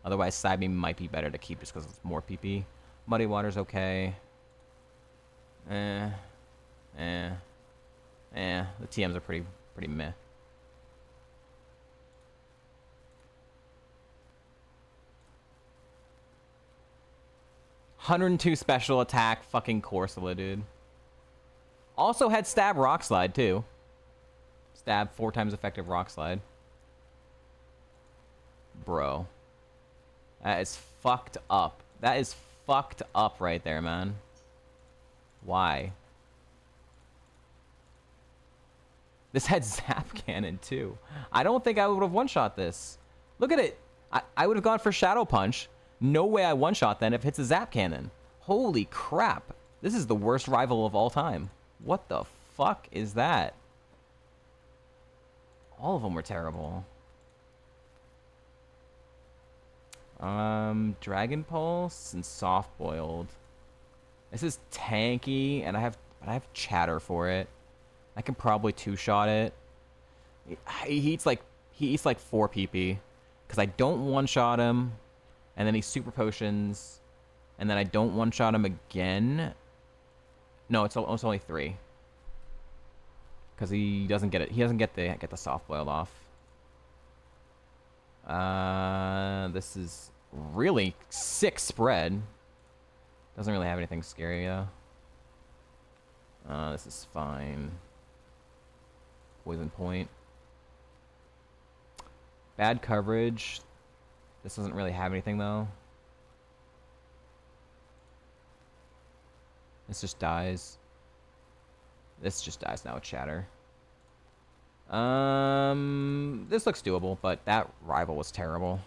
Otherwise, Side Beam might be better to keep just because it's more PP. Muddy Water's okay. The TMs are pretty meh. (102) special attack, fucking Corsola, dude. Also had stab Rock Slide too. Stab 4 times effective Rock Slide. Bro. That is fucked up. That is fucked up right there, man. Why? This had Zap Cannon too. I don't think I would have one-shot this. Look at it. I would have gone for Shadow Punch. No way I one-shot then if it hits a Zap Cannon. Holy crap. This is the worst rival of all time. What the fuck is that? All of them were terrible. Dragon Pulse and Soft Boiled. This is tanky, and I have Chatter for it. I can probably 2-shot it. He eats like 4 PP, because I don't one-shot him, and then he super potions, and then I don't one-shot him again. No, it's only 3, because he doesn't get it. He doesn't get the soft boiled off. This is really sick spread. Doesn't really have anything scary though. This is fine. Poison Point. Bad coverage. This doesn't really have anything though. This just dies. This just dies now with Chatter. This looks doable, but that rival was terrible.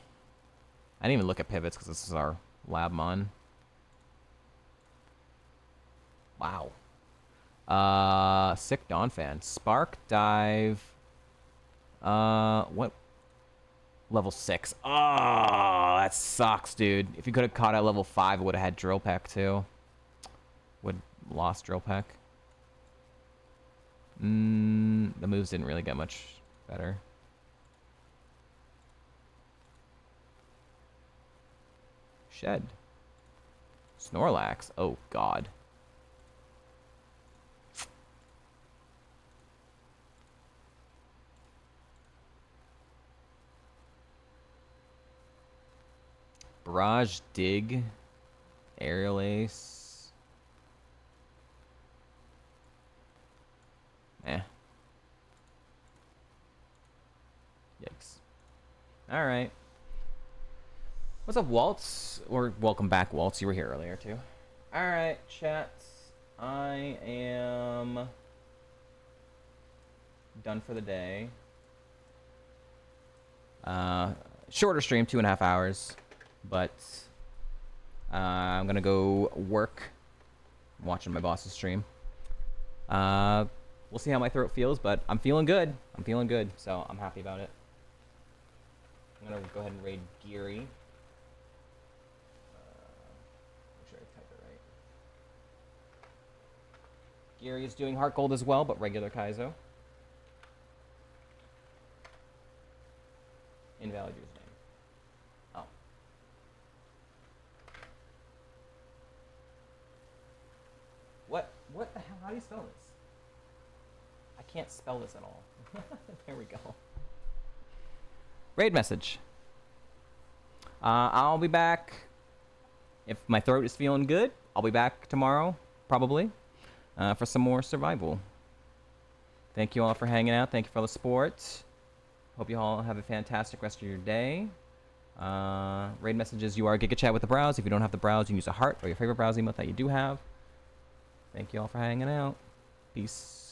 I didn't even look at pivots because this is our Labmon. Wow. Sick Dawn Fan. Spark Dive. What? Level 6. Oh, that sucks, dude. If you could have caught at level 5, it would have had Drill Peck too. Would lost Drill Peck. The moves didn't really get much better. Shed. Snorlax. Oh, God. Barrage Dig. Aerial Ace. Eh. Yikes. Alright. What's up, Waltz? Or welcome back, Waltz. You were here earlier, too. Alright, chat. I am done for the day. Shorter stream, 2.5 hours. But I'm gonna go work. I'm watching my boss's stream. We'll see how my throat feels, but I'm feeling good. I'm feeling good, so I'm happy about it. I'm gonna go ahead and raid Geary. Make sure I type it right. Geary is doing Heartgold as well, but regular Kaizo. Invalid username. Oh. What the hell? How do you spell this? I can't spell this at all. There we go. Raid message. I'll be back. If my throat is feeling good, I'll be back tomorrow, probably, for some more survival. Thank you all for hanging out. Thank you for all the support. Hope you all have a fantastic rest of your day. Raid messages, you are Giga Chat with the browse. If you don't have the browse, you can use a heart or your favorite browse emote that you do have. Thank you all for hanging out. Peace.